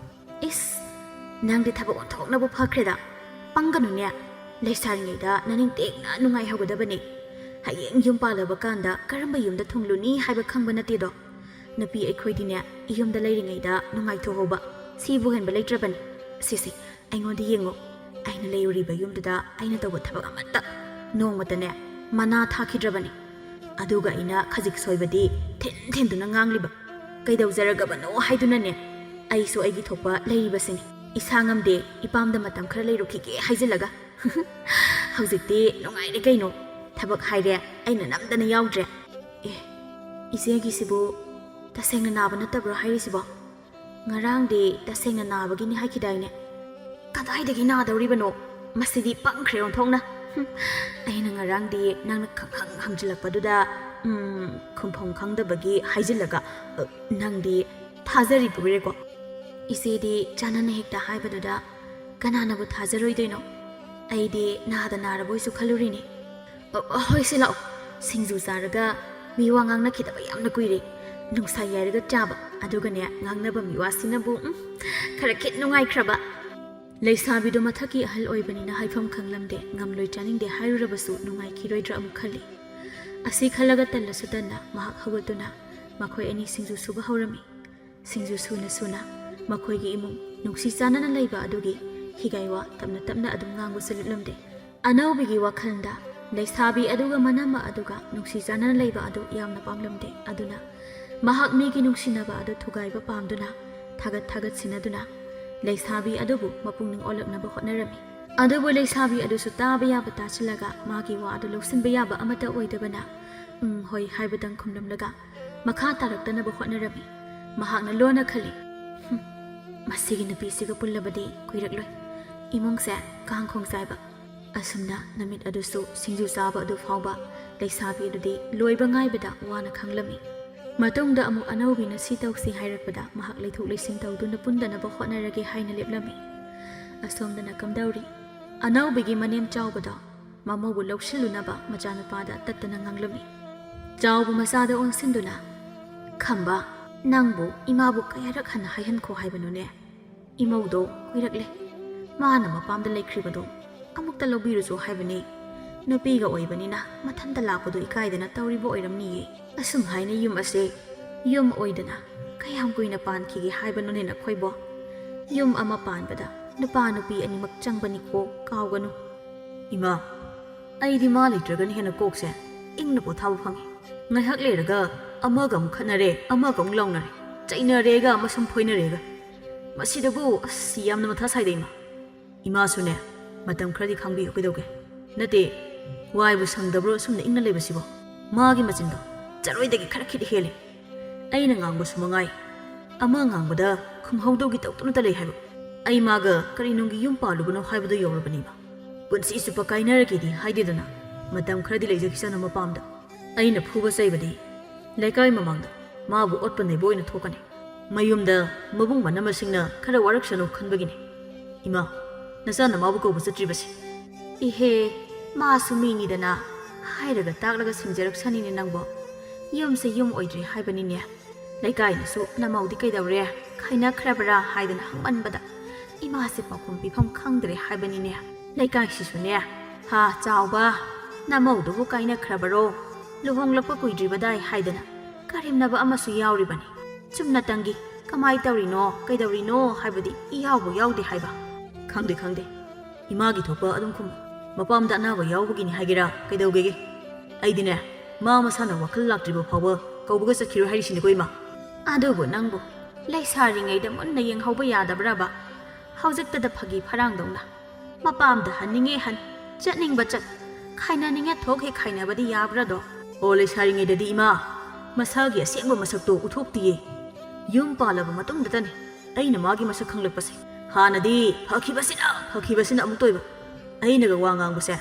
ꯏꯁ ꯅꯪꯗꯤ ꯊꯕꯛ ꯑꯣꯟꯊꯣꯛꯅꯕꯨ ꯐꯈ꯭ꯔꯦꯗ ꯄꯪꯒꯅꯨꯅꯦ ꯂꯩꯁꯥꯔꯤꯉꯩꯗ ꯅꯅꯤꯡ ꯇꯦꯛꯅ ꯅꯨꯡꯉꯥꯏꯍꯧꯒꯗꯕꯅꯤ ꯍꯌꯦꯡ ꯌꯨꯝ ꯄꯥꯜꯂꯕ ꯀꯥꯟꯗ ꯀꯔꯝꯕ ꯌꯨꯝꯗ ꯊꯨꯡꯂꯨꯅꯤ ꯍꯥꯏꯕ ꯈꯪꯕ ꯅꯠꯇꯦꯗꯣ ꯅꯨꯄꯤ ꯑꯩꯈꯣꯏꯗꯤꯅꯦ ꯌꯨꯝꯗ ꯂꯩꯔꯤꯉꯩꯗ ꯅꯨꯡꯉꯥꯏꯊꯣꯛꯍꯧꯕ ꯁꯤꯕꯨ ꯍꯦꯟꯕ ꯂꯩꯇ꯭ꯔꯕꯅꯤ ꯁꯤꯁꯦ ꯑꯩꯉꯣꯟꯗ ꯌꯦꯡꯉꯣ ꯑꯩꯅ ꯂꯩꯔꯨꯔꯤꯕ ꯌꯨꯝꯗꯨꯗ ꯑꯩꯅ ꯇꯧꯕ ꯊꯕꯛ ꯑꯃꯠꯇ ꯅꯣꯡꯃꯇꯅꯦ ꯃꯅꯥ ꯊꯥꯈꯤꯗ꯭ꯔꯕꯅꯤ ꯑꯗꯨꯒ ꯑꯩꯅ ꯈꯖꯤꯛ ꯁꯣꯏꯕꯗꯤ ꯊꯤꯟꯗꯨꯅ ꯉꯥꯡꯂꯤꯕ ꯀꯩꯗꯧꯖꯔꯒꯕꯅꯣ ꯍꯥꯏꯗꯨꯅꯅꯦ ꯑꯩꯁꯨ ꯑꯩꯒꯤ ꯊꯣꯛꯄ ꯂꯩꯔꯤꯕꯁꯤꯅꯤ ꯏꯁꯥ ꯉꯝꯗꯦ ꯏꯄꯥꯝꯗ ꯃꯇꯝ ꯈꯔ ꯂꯩꯔꯨꯈꯤꯒꯦ ꯍꯥꯏꯖꯤꯜꯂꯒ ꯍꯧꯖꯤꯛꯇꯤ ꯅꯨꯡꯉꯥꯏꯔꯦ ꯀꯩꯅꯣ ꯊꯕꯛ ꯍꯥꯏꯔꯦ ꯑꯩꯅ ꯅꯝꯗꯅ ꯌꯥꯎꯗ꯭ꯔꯦ ꯏꯆꯦꯒꯤꯁꯤꯕꯨ ꯇꯁꯦꯡꯅ ꯅꯥꯕ ꯅꯠꯇꯕ꯭ꯔꯣ ꯍꯥꯏꯔꯤꯁꯤꯕꯣ ꯉꯔꯥꯡꯗꯤ ꯇꯁꯦꯡꯅ ꯅꯥꯕꯒꯤꯅꯤ ꯍꯥꯏꯈꯤꯗꯥꯏꯅꯦ ꯀꯗꯥꯏꯗꯒꯤ ꯅꯥꯗꯧꯔꯤꯕꯅꯣ ꯃꯁꯤꯗꯤ ꯄꯪꯈ꯭ꯔꯦ ꯑꯣꯟꯊꯣꯛꯅ ꯑꯩꯅ ꯉꯔꯥꯡꯗꯤ ꯅꯪꯅ ꯍꯪꯖꯤꯜꯂꯛꯄꯗꯨꯗ ꯈꯨꯝꯐꯝ ꯈꯪꯗꯕꯒꯤ ꯍꯥꯏꯖꯤꯜꯂꯒ ꯅꯪꯗꯤ ꯊꯥꯖꯔꯤꯕꯣꯏꯔꯦꯀꯣ ꯏꯆꯦꯗꯤ ꯆꯥꯟꯅꯅ ꯍꯦꯛꯇ ꯍꯥꯏꯕꯗꯨꯗ ꯀꯅꯥꯅꯕꯨ ꯊꯥꯖꯔꯣꯏꯗꯣꯏꯅꯣ ꯑꯩꯗꯤ ꯅꯥꯗ ꯅꯥꯔꯕꯣꯏꯁꯨ ꯈꯜꯂꯨꯔꯤꯅꯤ ꯍꯣꯏ ꯁꯤ ꯂꯥꯛꯑꯣ ꯁꯤꯡꯖꯨ ꯆꯥꯔꯒ ꯃꯤꯋꯥ ꯉꯥꯡꯅꯈꯤꯗꯕ ꯌꯥꯝꯅ ꯀꯨꯏꯔꯦ ꯅꯨꯡꯁꯥ ꯌꯥꯏꯔꯒ ꯆꯥꯕ ꯑꯗꯨꯒꯅꯦ ꯉꯥꯡꯅꯕ ꯃꯤꯋꯥꯁꯤꯅꯕꯨ ꯈꯔ ꯈꯤꯠ ꯅꯨꯡꯉꯥꯏꯈ꯭ꯔꯕ ꯂꯩꯁꯥꯕꯤꯗꯣ ꯃꯊꯛꯀꯤ ꯑꯍꯜ ꯑꯣꯏꯕꯅꯤꯅ ꯍꯥꯏꯐꯝ ꯈꯪꯂꯝꯗꯦ ꯉꯝꯂꯣꯏ ꯆꯥꯅꯤꯡꯗꯦ ꯍꯥꯏꯔꯨꯔꯕꯁꯨ ꯅꯨꯡꯉꯥꯏꯈꯤꯔꯣꯏꯗ꯭ꯔꯥ ꯑꯃꯨꯛ ꯈꯜꯂꯤ ꯑꯁꯤ ꯈꯜꯂꯒ ꯇꯜꯂꯁꯨ ꯇꯟꯅ ꯃꯍꯥꯛ ꯍꯧꯒꯠꯇꯨꯅ ꯃꯈꯣꯏ ꯑꯅꯤ ꯁꯤꯡꯖꯨ ꯁꯨꯕ ꯍꯧꯔꯝꯃꯤ ꯁꯤꯡꯖꯨ ꯁꯨꯅ ꯃꯈꯣꯏꯒꯤ ꯏꯃꯨꯡ ꯅꯨꯡꯁꯤ ꯆꯥꯟꯅꯅ ꯂꯩꯕ ꯑꯗꯨꯒꯤ ꯍꯤꯒꯥꯏꯋꯥ ꯇꯞꯅ ꯑꯗꯨꯝ ꯉꯥꯡꯕꯁꯨ ꯂꯤꯠꯂꯝꯗꯦ ꯑꯅꯧꯕꯤꯒꯤ ꯋꯥꯈꯜꯗ ꯂꯩꯁꯥꯕꯤ ꯑꯗꯨꯒ ꯃꯅꯝꯃ ꯑꯗꯨꯒ ꯅꯨꯡꯁꯤ ꯆꯥꯟꯅꯅ ꯂꯩꯕ ꯑꯗꯨ ꯌꯥꯝꯅ ꯄꯥꯝꯂꯝꯗꯦ ꯑꯗꯨꯅ ꯃꯍꯥꯛ ꯃꯤꯒꯤ ꯅꯨꯡꯁꯤꯅꯕ ꯑꯗꯨ ꯊꯨꯒꯥꯏꯕ ꯄꯥꯝꯗꯨꯅ ꯊꯥꯒꯠꯁꯤꯟꯅꯗꯨꯅ ꯂꯩꯁꯥꯕꯤ ꯑꯗꯨꯕꯨ ꯃꯄꯨꯛꯅꯤꯡ ꯑꯣꯜꯂꯛꯅꯕ ꯍꯣꯠꯅꯔꯝꯃꯤ ꯑꯗꯨꯕꯨ ꯂꯩꯁꯥꯕꯤ ꯑꯗꯨꯁꯨ ꯇꯥꯕ ꯌꯥꯕ ꯇꯥꯁꯤꯜꯂꯒ ꯃꯥꯒꯤ ꯋꯥ ꯑꯗꯨ ꯂꯧꯁꯤꯟꯕ ꯌꯥꯕ ꯑꯃꯠꯇ ꯑꯣꯏꯗꯕꯅ ꯍꯣꯏ ꯍꯥꯏꯕꯗꯪ ꯈꯨꯝꯂꯝꯂꯒ ꯃꯈꯥ ꯇꯥꯔꯛꯇꯅꯕ ꯍꯣꯠꯅꯔꯝꯃꯤ ꯃꯍꯥꯛꯅ ꯂꯣꯟꯅ ꯈꯜꯂꯤ ꯃꯁꯤꯒꯤ ꯅꯨꯄꯤꯁꯤꯒ ꯄꯨꯜꯂꯕꯗꯤ ꯀꯨꯏꯔꯛꯂꯣꯏ ꯏꯃꯨꯡꯁꯦ ꯀꯥꯡꯈꯣꯡ ꯆꯥꯏꯕ ꯑꯁꯨꯝꯅ ꯅꯨꯃꯤꯠ ꯑꯗꯨꯁꯨ ꯁꯤꯡꯖꯨ ꯆꯥꯕ ꯑꯗꯨ ꯐꯥꯎꯕ ꯂꯩꯁꯥꯕꯤ ꯑꯗꯨꯗꯤ ꯂꯣꯏꯕ ꯉꯥꯏꯕꯗ ꯋꯥꯅ ꯈꯪꯂꯝꯃꯤ ꯃꯇꯨꯡꯗ ꯑꯃꯨꯛ ꯑꯅꯧꯕꯤꯅ ꯁꯤ ꯇꯧꯁꯤ ꯍꯥꯏꯔꯛꯄꯗ ꯃꯍꯥꯛ ꯂꯩꯊꯣꯛ ꯂꯩꯁꯤꯟ ꯇꯧꯗꯨꯅ ꯄꯨꯟꯗꯅꯕ ꯍꯣꯠꯅꯔꯒꯦ ꯍꯥꯏꯅ ꯂꯦꯞꯂꯝꯃꯤ ꯑꯁꯣꯝꯗꯅ ꯀꯝꯗꯧꯔꯤ ꯑꯅꯧꯕꯤꯒꯤ ꯃꯅꯦꯝ ꯆꯥꯎꯕꯗꯣ ꯃꯃꯧꯕꯨ ꯂꯧꯁꯤꯜꯂꯨꯅꯕ ꯃꯆꯥꯅꯨꯄꯥꯗ ꯇꯠꯇꯅ ꯉꯥꯡꯂꯝꯃꯤ ꯆꯥꯎꯕ ꯃꯆꯥꯗ ꯑꯣꯟꯁꯤꯟꯗꯨꯅ ꯈꯝꯕ ꯅꯪꯕꯨ ꯏꯃꯥꯕꯨ ꯀꯌꯥꯔꯛ ꯍꯟꯅ ꯍꯥꯏꯍꯟꯈꯣ ꯍꯥꯏꯕꯅꯣꯅꯦ ꯏꯃꯧꯗꯣ ꯀꯨꯏꯔꯛꯂꯦ ꯃꯥꯅ ꯃꯄꯥꯝꯗ ꯂꯩꯈ꯭ꯔꯤꯕꯗꯣ ꯑꯃꯨꯛꯇ ꯂꯧꯕꯤꯔꯨꯁꯨ ꯍꯥꯏꯕꯅꯤ ꯅꯨꯄꯤꯒ ꯑꯣꯏꯕꯅꯤ나 ꯃꯊꯟꯇ ꯂꯥꯛꯄꯗꯣ ꯏꯀꯥꯏꯗꯅ ꯇꯧꯔꯤꯕ ꯑꯣꯏꯔꯝꯅꯤꯌꯦ ꯑꯁꯨꯝ ꯍꯥꯏꯅ ꯌꯨꯝ ꯑꯁꯦ ꯌꯨꯝ ꯑꯣꯏꯗꯅ ꯀꯌꯥꯝ ꯀꯨꯏꯅ ꯄꯥꯟꯈꯤꯒꯦ ꯍꯥꯏꯕꯅꯣꯅꯦ ꯅꯈꯣꯏꯕꯣ ꯌꯨꯝ ꯑꯃ ꯄꯥꯟꯕꯗ ꯅꯨꯄꯥ ꯅꯨꯄꯤ ꯑꯅꯤꯃꯛ ꯆꯪꯕꯅꯤꯀꯣ ꯀꯥꯎꯒꯅꯨ ꯏꯃꯥ ꯑꯩꯗꯤ ꯃꯥ ꯂꯩꯇ꯭ꯔꯒꯅ ꯍꯦꯟꯅ ꯀꯣꯛꯁꯦ ꯏꯪꯅ ꯄꯣꯊꯥꯕ ꯐꯪꯉꯤ ꯉꯥꯏꯍꯥꯛ ꯂꯩꯔꯒ ꯑꯃꯒ ꯑꯃꯨꯛ ꯈꯠꯅꯔꯦ ꯑꯃꯒ ꯑꯃꯨꯛ ꯂꯥꯎꯅꯔꯦ ꯆꯩꯅꯔꯦꯒ ꯑꯃꯁꯨꯡ ꯐꯣꯏꯅꯔꯦꯒ ꯃꯁꯤꯗꯕꯨ ꯑꯁ ꯌꯥꯝꯅ ꯃꯊꯥ ꯁꯥꯏꯗ ꯏꯃꯥꯁꯨꯅꯦ ꯃꯇꯝ ꯈꯔꯗꯤ ꯈꯪꯕꯤꯌꯨ ꯀꯩꯗꯧꯒꯦ ꯅꯠꯇꯦ ꯋꯥꯏꯕꯨ ꯁꯪꯗꯕ꯭ꯔꯣ ꯑꯁꯨꯝꯅ ꯏꯪꯅ ꯂꯩꯕꯁꯤꯕꯣ ꯃꯥꯒꯤ ꯃꯆꯤꯟꯗꯣ ꯆꯔꯣꯏꯗꯒꯤ ꯈꯔ ꯈꯤꯠ ꯍꯦꯜꯂꯤ ꯑꯩꯅ ꯉꯥꯡꯕꯁꯨ ꯃꯉꯥꯏ ꯑꯃ ꯉꯥꯡꯕꯗ ꯈꯨꯝꯍꯧꯗꯧꯒꯤ ꯇꯧꯇꯨꯅꯇ ꯂꯩ ꯍꯥꯏꯕ ꯑꯩ ꯃꯥꯒ ꯀꯔꯤꯅꯨꯡꯒꯤ ꯌꯨꯝ ꯄꯥꯜꯂꯨꯕꯅꯣ ꯍꯥꯏꯕꯗꯣ ꯌꯧꯔꯕꯅꯤꯕ ꯄꯨꯟꯁꯤ ꯆꯨꯞꯄ ꯀꯥꯏꯅꯔꯒꯦꯗꯤ ꯍꯥꯏꯗꯦꯗꯅ ꯃꯇꯝ ꯈꯔꯗꯤ ꯂꯩꯖꯈꯤꯁꯅꯨ ꯃꯄꯥꯝꯗ ꯑꯩꯅ ꯐꯨꯕ ꯆꯩꯕꯗꯤ ꯂꯩꯀꯥꯏ ꯃꯃꯥꯡꯗ ꯃꯥꯕꯨ ꯑꯣꯠꯄ ꯅꯩꯕ ꯑꯣꯏꯅ ꯊꯣꯛꯀꯅꯤ ꯃꯌꯨꯝꯗ ꯃꯕꯨꯡ ꯃꯅꯝꯃꯁꯤꯡꯅ ꯈꯔ ꯋꯥꯔꯛꯁꯅꯨ ꯈꯟꯕꯒꯤꯅꯤ ꯏꯃꯥ
ꯅꯆꯥꯅ ꯃꯥꯕꯨ ꯀꯧꯕ ꯆꯠꯇ꯭ꯔꯤꯕꯁꯦ?
ꯏꯍꯦ ꯃꯥꯁꯨ ꯃꯤꯅꯤꯗꯅ ꯍꯥꯏꯔꯒ ꯇꯥꯛꯂꯒ ꯁꯤꯡꯖꯔꯛꯁꯅꯤꯅꯦ ꯅꯪꯕꯣ ꯌꯨꯝꯁꯦ ꯌꯨꯝ ꯑꯣꯏꯗ꯭ꯔꯤ ꯍꯥꯏꯕꯅꯤꯅꯦ ꯂꯩꯀꯥꯏꯅꯁꯨ ꯅꯃꯧꯗꯤ ꯀꯩꯗꯧꯔꯦ ꯈꯥꯏꯅꯈ꯭ꯔꯕ꯭ꯔꯥ ꯍꯥꯏꯗꯅ ꯍꯪꯃꯟꯕꯗ 이마세 빠꿈 비범 캉드레 하이버니네 레이까이시수네 하 짜오바 나모두부 까이나 크라바로 루홍럭바 꾸이드리바다이 하이드나 까림나바 아마수 야우리바니 춤나 땅기 까마이 따우리노 까이다우리노 하이버디 이야우보 야우디 하이바 캉데 이마기 덮바 아동쿰 마밤다 나바 야우보기니 하이게라 까이다우게게 아이디네 마마사나 와클 락드리바 파워 까우부가 싹키로 하이시니고 이마 아두부 낭부 레이사링에이다 문나 잉하우바 야다브라바 ꯍꯧꯖꯤꯛꯇꯗ ꯐꯥꯒꯤ ꯐꯔꯥꯡꯗꯧꯅ ꯃꯄꯥꯝꯗ ꯍꯟꯅꯤꯡꯉꯦ ꯍꯟ ꯆꯠꯅꯤꯡꯕ ꯆꯠ ꯈꯥꯏꯅꯅꯤꯡꯉꯦ ꯊꯣꯛ ꯍꯦꯛ ꯈꯥꯏꯅꯕꯗꯤ ꯌꯥꯕ꯭ꯔꯥꯗꯣ ꯑꯣ ꯂꯩꯁꯥꯔꯤꯉꯩꯗꯗꯤ ꯏꯃꯥ ꯃꯁꯥꯒꯤ ꯑꯁꯦꯡꯕ ꯃꯁꯛꯇꯣ ꯎꯊꯣꯛꯇꯤꯌꯦ ꯌꯨꯝ ꯄꯥꯜꯂꯕ ꯃꯇꯨꯡꯗꯇꯅꯤ ꯑꯩꯅ ꯃꯥꯒꯤ ꯃꯁꯛ ꯈꯪꯂꯛꯄꯁꯦ ꯍꯥꯟꯅꯗꯤ ꯐꯈꯤꯕꯁꯤꯅ ꯑꯃꯨꯛ ꯇꯣꯏꯕ ꯑꯩꯅꯒ ꯋꯥ ꯉꯥꯡꯕꯁꯦ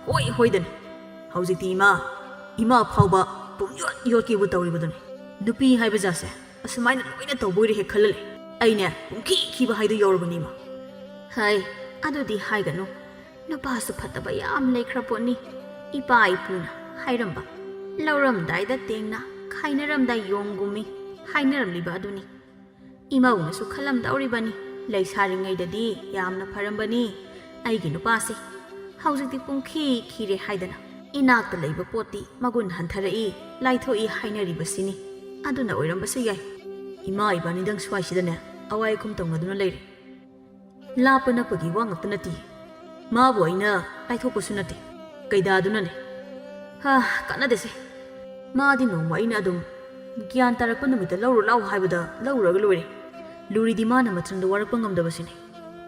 ꯍꯣꯏ ꯍꯣꯏꯗꯅꯤ ꯍꯧꯖꯤꯛꯇꯤ ꯏꯃꯥ ꯐꯥꯎꯕ ꯄꯨꯡꯌꯣꯠ ꯌꯣꯠꯀꯦꯕꯨ ꯇꯧꯔꯤꯕꯗꯨꯅꯤ ꯅꯨꯄꯤ ꯍꯥꯏꯕ ꯖꯥꯠꯁꯦ ꯑꯁꯨꯃꯥꯏꯅ ꯂꯣꯏꯅ ꯇꯧꯕꯣꯏꯔꯦ ꯍꯦꯛ ꯈꯜꯂꯂꯦ ꯑꯩꯅꯦ ꯄꯨꯡꯈꯤꯈꯤꯕ ꯍꯥꯏꯗꯣ ꯌꯧꯔꯕꯅꯤ ꯏꯃꯥ ꯍꯥꯏ ꯑꯗꯨꯗꯤ ꯍꯥꯏꯒꯅꯨ ꯅꯨꯄꯥꯁꯨ ꯐꯠꯇꯕ ꯌꯥꯝ ꯂꯩꯈ꯭ꯔ ꯄꯣꯠꯅꯤ ꯏꯄꯥ ꯏꯄꯨꯅ ꯍꯥꯏꯔꯝꯕ ꯂꯧꯔꯝꯗꯥꯏꯗ ꯇꯦꯡꯅ ꯈꯥꯏꯅꯔꯝꯗꯥꯏ ꯌꯣꯡꯒꯨꯝꯃꯤ ꯍꯥꯏꯅꯔꯝꯂꯤꯕ ꯑꯗꯨꯅꯤ ꯏꯃꯧꯅꯁꯨ ꯈꯜꯂꯝꯗꯧꯔꯤꯕꯅꯤ ꯂꯩꯁꯥꯔꯤꯉꯩꯗꯗꯤ ꯌꯥꯝꯅ ꯐꯔꯝꯕꯅꯤ ꯑꯩꯒꯤ ꯅꯨꯄꯥꯁꯦ ꯍꯧꯖꯤꯛꯇꯤ ꯄꯨꯡꯈꯤ ꯈꯤꯔꯦ ꯍꯥꯏꯗꯅ ꯏꯅꯥꯛꯇ ꯂꯩꯕ ꯄꯣꯠꯇꯤ ꯃꯒꯨꯟ ꯍꯟꯊꯔꯛꯏ ꯂꯥꯏꯊꯣꯛꯏ ꯍꯥꯏꯅꯔꯤꯕꯁꯤꯅꯤ ꯑꯗꯨꯅ ꯑꯣꯏꯔꯝꯕꯁꯨ ꯌꯥꯏ ꯏꯃꯥ ꯏꯕꯥꯅꯤꯗꯪ ꯁ꯭ꯋꯥꯏꯁꯤꯗꯅꯦ ꯑꯋꯥꯏ ꯑꯈꯨꯝ ꯇꯧꯅꯗꯨꯅ ꯂꯩꯔꯦ ꯂꯥꯞꯄ ꯅꯛꯄꯒꯤ ꯋꯥ ꯉꯛꯇ ꯅꯠꯇꯦ ꯃꯥꯕꯨ ꯑꯩꯅ ꯂꯥꯏꯊꯣꯛꯄꯁꯨ ꯅꯠꯇꯦ ꯀꯩꯗꯥꯗꯨꯅꯅꯦ ꯀꯥꯟꯅꯗꯦꯁꯦ ꯃꯥꯗꯤ ꯅꯣꯡꯃ ꯑꯩꯅ ꯑꯗꯨꯝ ꯒ꯭ꯌꯥꯟ ꯇꯥꯔꯛꯄ ꯅꯨꯃꯤꯠꯇ ꯂꯧꯔꯨ ꯂꯥꯎ ꯍꯥꯏꯕꯗ ꯂꯧꯔꯨꯔꯒ ꯂꯣꯏꯔꯦ ꯂꯨꯔꯤꯗꯤ ꯃꯥꯅ ꯃꯊꯟꯗ ꯋꯥꯔꯛꯄ ꯉꯝꯗꯕꯁꯤꯅꯤ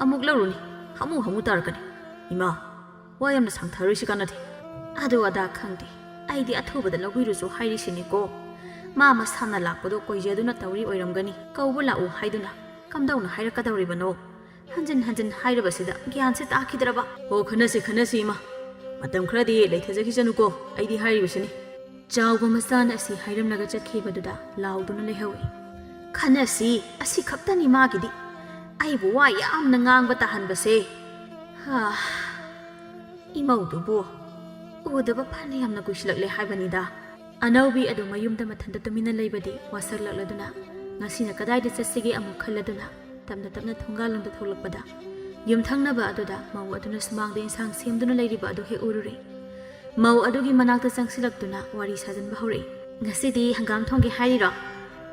ꯑꯃꯨꯛ ꯂꯧꯔꯨꯅꯤ ꯍꯃꯨ ꯇꯥꯔꯛꯀꯅꯤ ꯏꯃꯥ ꯋꯥ ꯌꯥꯝꯅ ꯁꯥꯡꯊꯔꯣꯏꯁꯤ ꯀꯥꯟꯅꯗꯦ ꯑꯗꯨ ꯑꯗꯥ ꯈꯪꯗꯦ ꯑꯩꯗꯤ ꯑꯊꯨꯕꯗ ꯂꯧꯕꯤꯔꯨꯁꯨ ꯍꯥꯏꯔꯤꯁꯤꯅꯤꯀꯣ ꯃꯥ ꯃꯁꯥꯅ ꯂꯥꯛꯄꯗꯣ ꯀꯣꯏꯖꯗꯨꯅ ꯇꯧꯔꯤ ꯑꯣꯏꯔꯝꯒꯅꯤ ꯀꯧꯕ ꯂꯥꯛꯎ ꯍꯥꯏꯗꯨꯅ ꯀꯝꯗꯧꯅ ꯍꯥꯏꯔꯛꯀꯗꯧꯔꯤꯕꯅꯣ ꯍꯟꯖꯤꯟ ꯍꯥꯏꯔꯕꯁꯤꯗ ꯒ꯭ꯌꯥꯟꯁꯦ ꯇꯥꯈꯤꯗ꯭ꯔꯕ ꯑꯣ ꯈꯟꯅꯁꯤ ꯏꯃꯥ ꯃꯇꯝ ꯈꯔꯗꯤ ꯂꯩꯊꯖꯈꯤꯁꯅꯨꯀꯣ ꯑꯩꯗꯤ ꯍꯥꯏꯔꯤꯕꯁꯤꯅꯤ ꯆꯥꯎꯕ ꯃꯆꯥꯅ ꯑꯁꯤ ꯍꯥꯏꯔꯝꯂꯒ ꯆꯠꯈꯤꯕꯗꯨꯗ ꯂꯥꯎꯗꯨꯅ ꯂꯩꯍꯧꯏ ꯈꯟꯅꯁꯤ ꯑꯁꯤ ꯈꯛꯇꯅꯤ ꯃꯥꯒꯤꯗꯤ ꯑꯩꯕꯨ ꯋꯥ ꯌꯥꯝꯅ ꯉꯥꯡꯕ ꯇꯥꯍꯟꯕꯁꯦ ꯏꯃꯧꯗꯨꯕꯨ ꯎꯗꯕ ꯐꯅ ꯌꯥꯝꯅ ꯀꯨꯏꯁꯤꯜꯂꯛꯂꯦ ꯍꯥꯏꯕꯅꯤꯗ ꯑꯅꯧꯕꯤ ꯑꯗꯨ ꯃꯌꯨꯝꯗ ꯃꯊꯟꯇ ꯇꯨꯃꯤꯟꯅ ꯂꯩꯕꯗꯤ ꯋꯥꯁꯛꯂꯛꯂꯗꯨꯅ ꯉꯁꯤꯅ ꯀꯗꯥꯏꯗ ꯆꯠꯁꯤꯒꯦ ꯑꯃꯨꯛ ꯈꯜꯂꯗꯨꯅ ꯇꯞꯅ ꯊꯣꯡꯒꯥꯜꯂꯣꯝꯗ ꯊꯣꯛꯂꯛꯄꯗ ꯌꯨꯝꯊꯪꯅꯕ ꯑꯗꯨꯗ ꯃꯧ ꯑꯗꯨꯅ ꯁꯨꯃꯥꯡꯗ ꯏꯟꯁꯥꯡ ꯁꯦꯝꯗꯨꯅ ꯂꯩꯔꯤꯕ ꯑꯗꯨ ꯍꯦꯛ ꯎꯔꯨꯔꯦ ꯃꯧ ꯑꯗꯨꯒꯤ ꯃꯅꯥꯛꯇ ꯆꯪꯁꯤꯜꯂꯛꯇꯨꯅ ꯋꯥꯔꯤ ꯁꯥꯖꯟꯕ ꯍꯧꯔꯛꯏ ꯉꯁꯤꯗꯤ ꯍꯪꯒꯥꯝ ꯊꯣꯡꯒꯦ ꯍꯥꯏꯔꯤꯔꯣ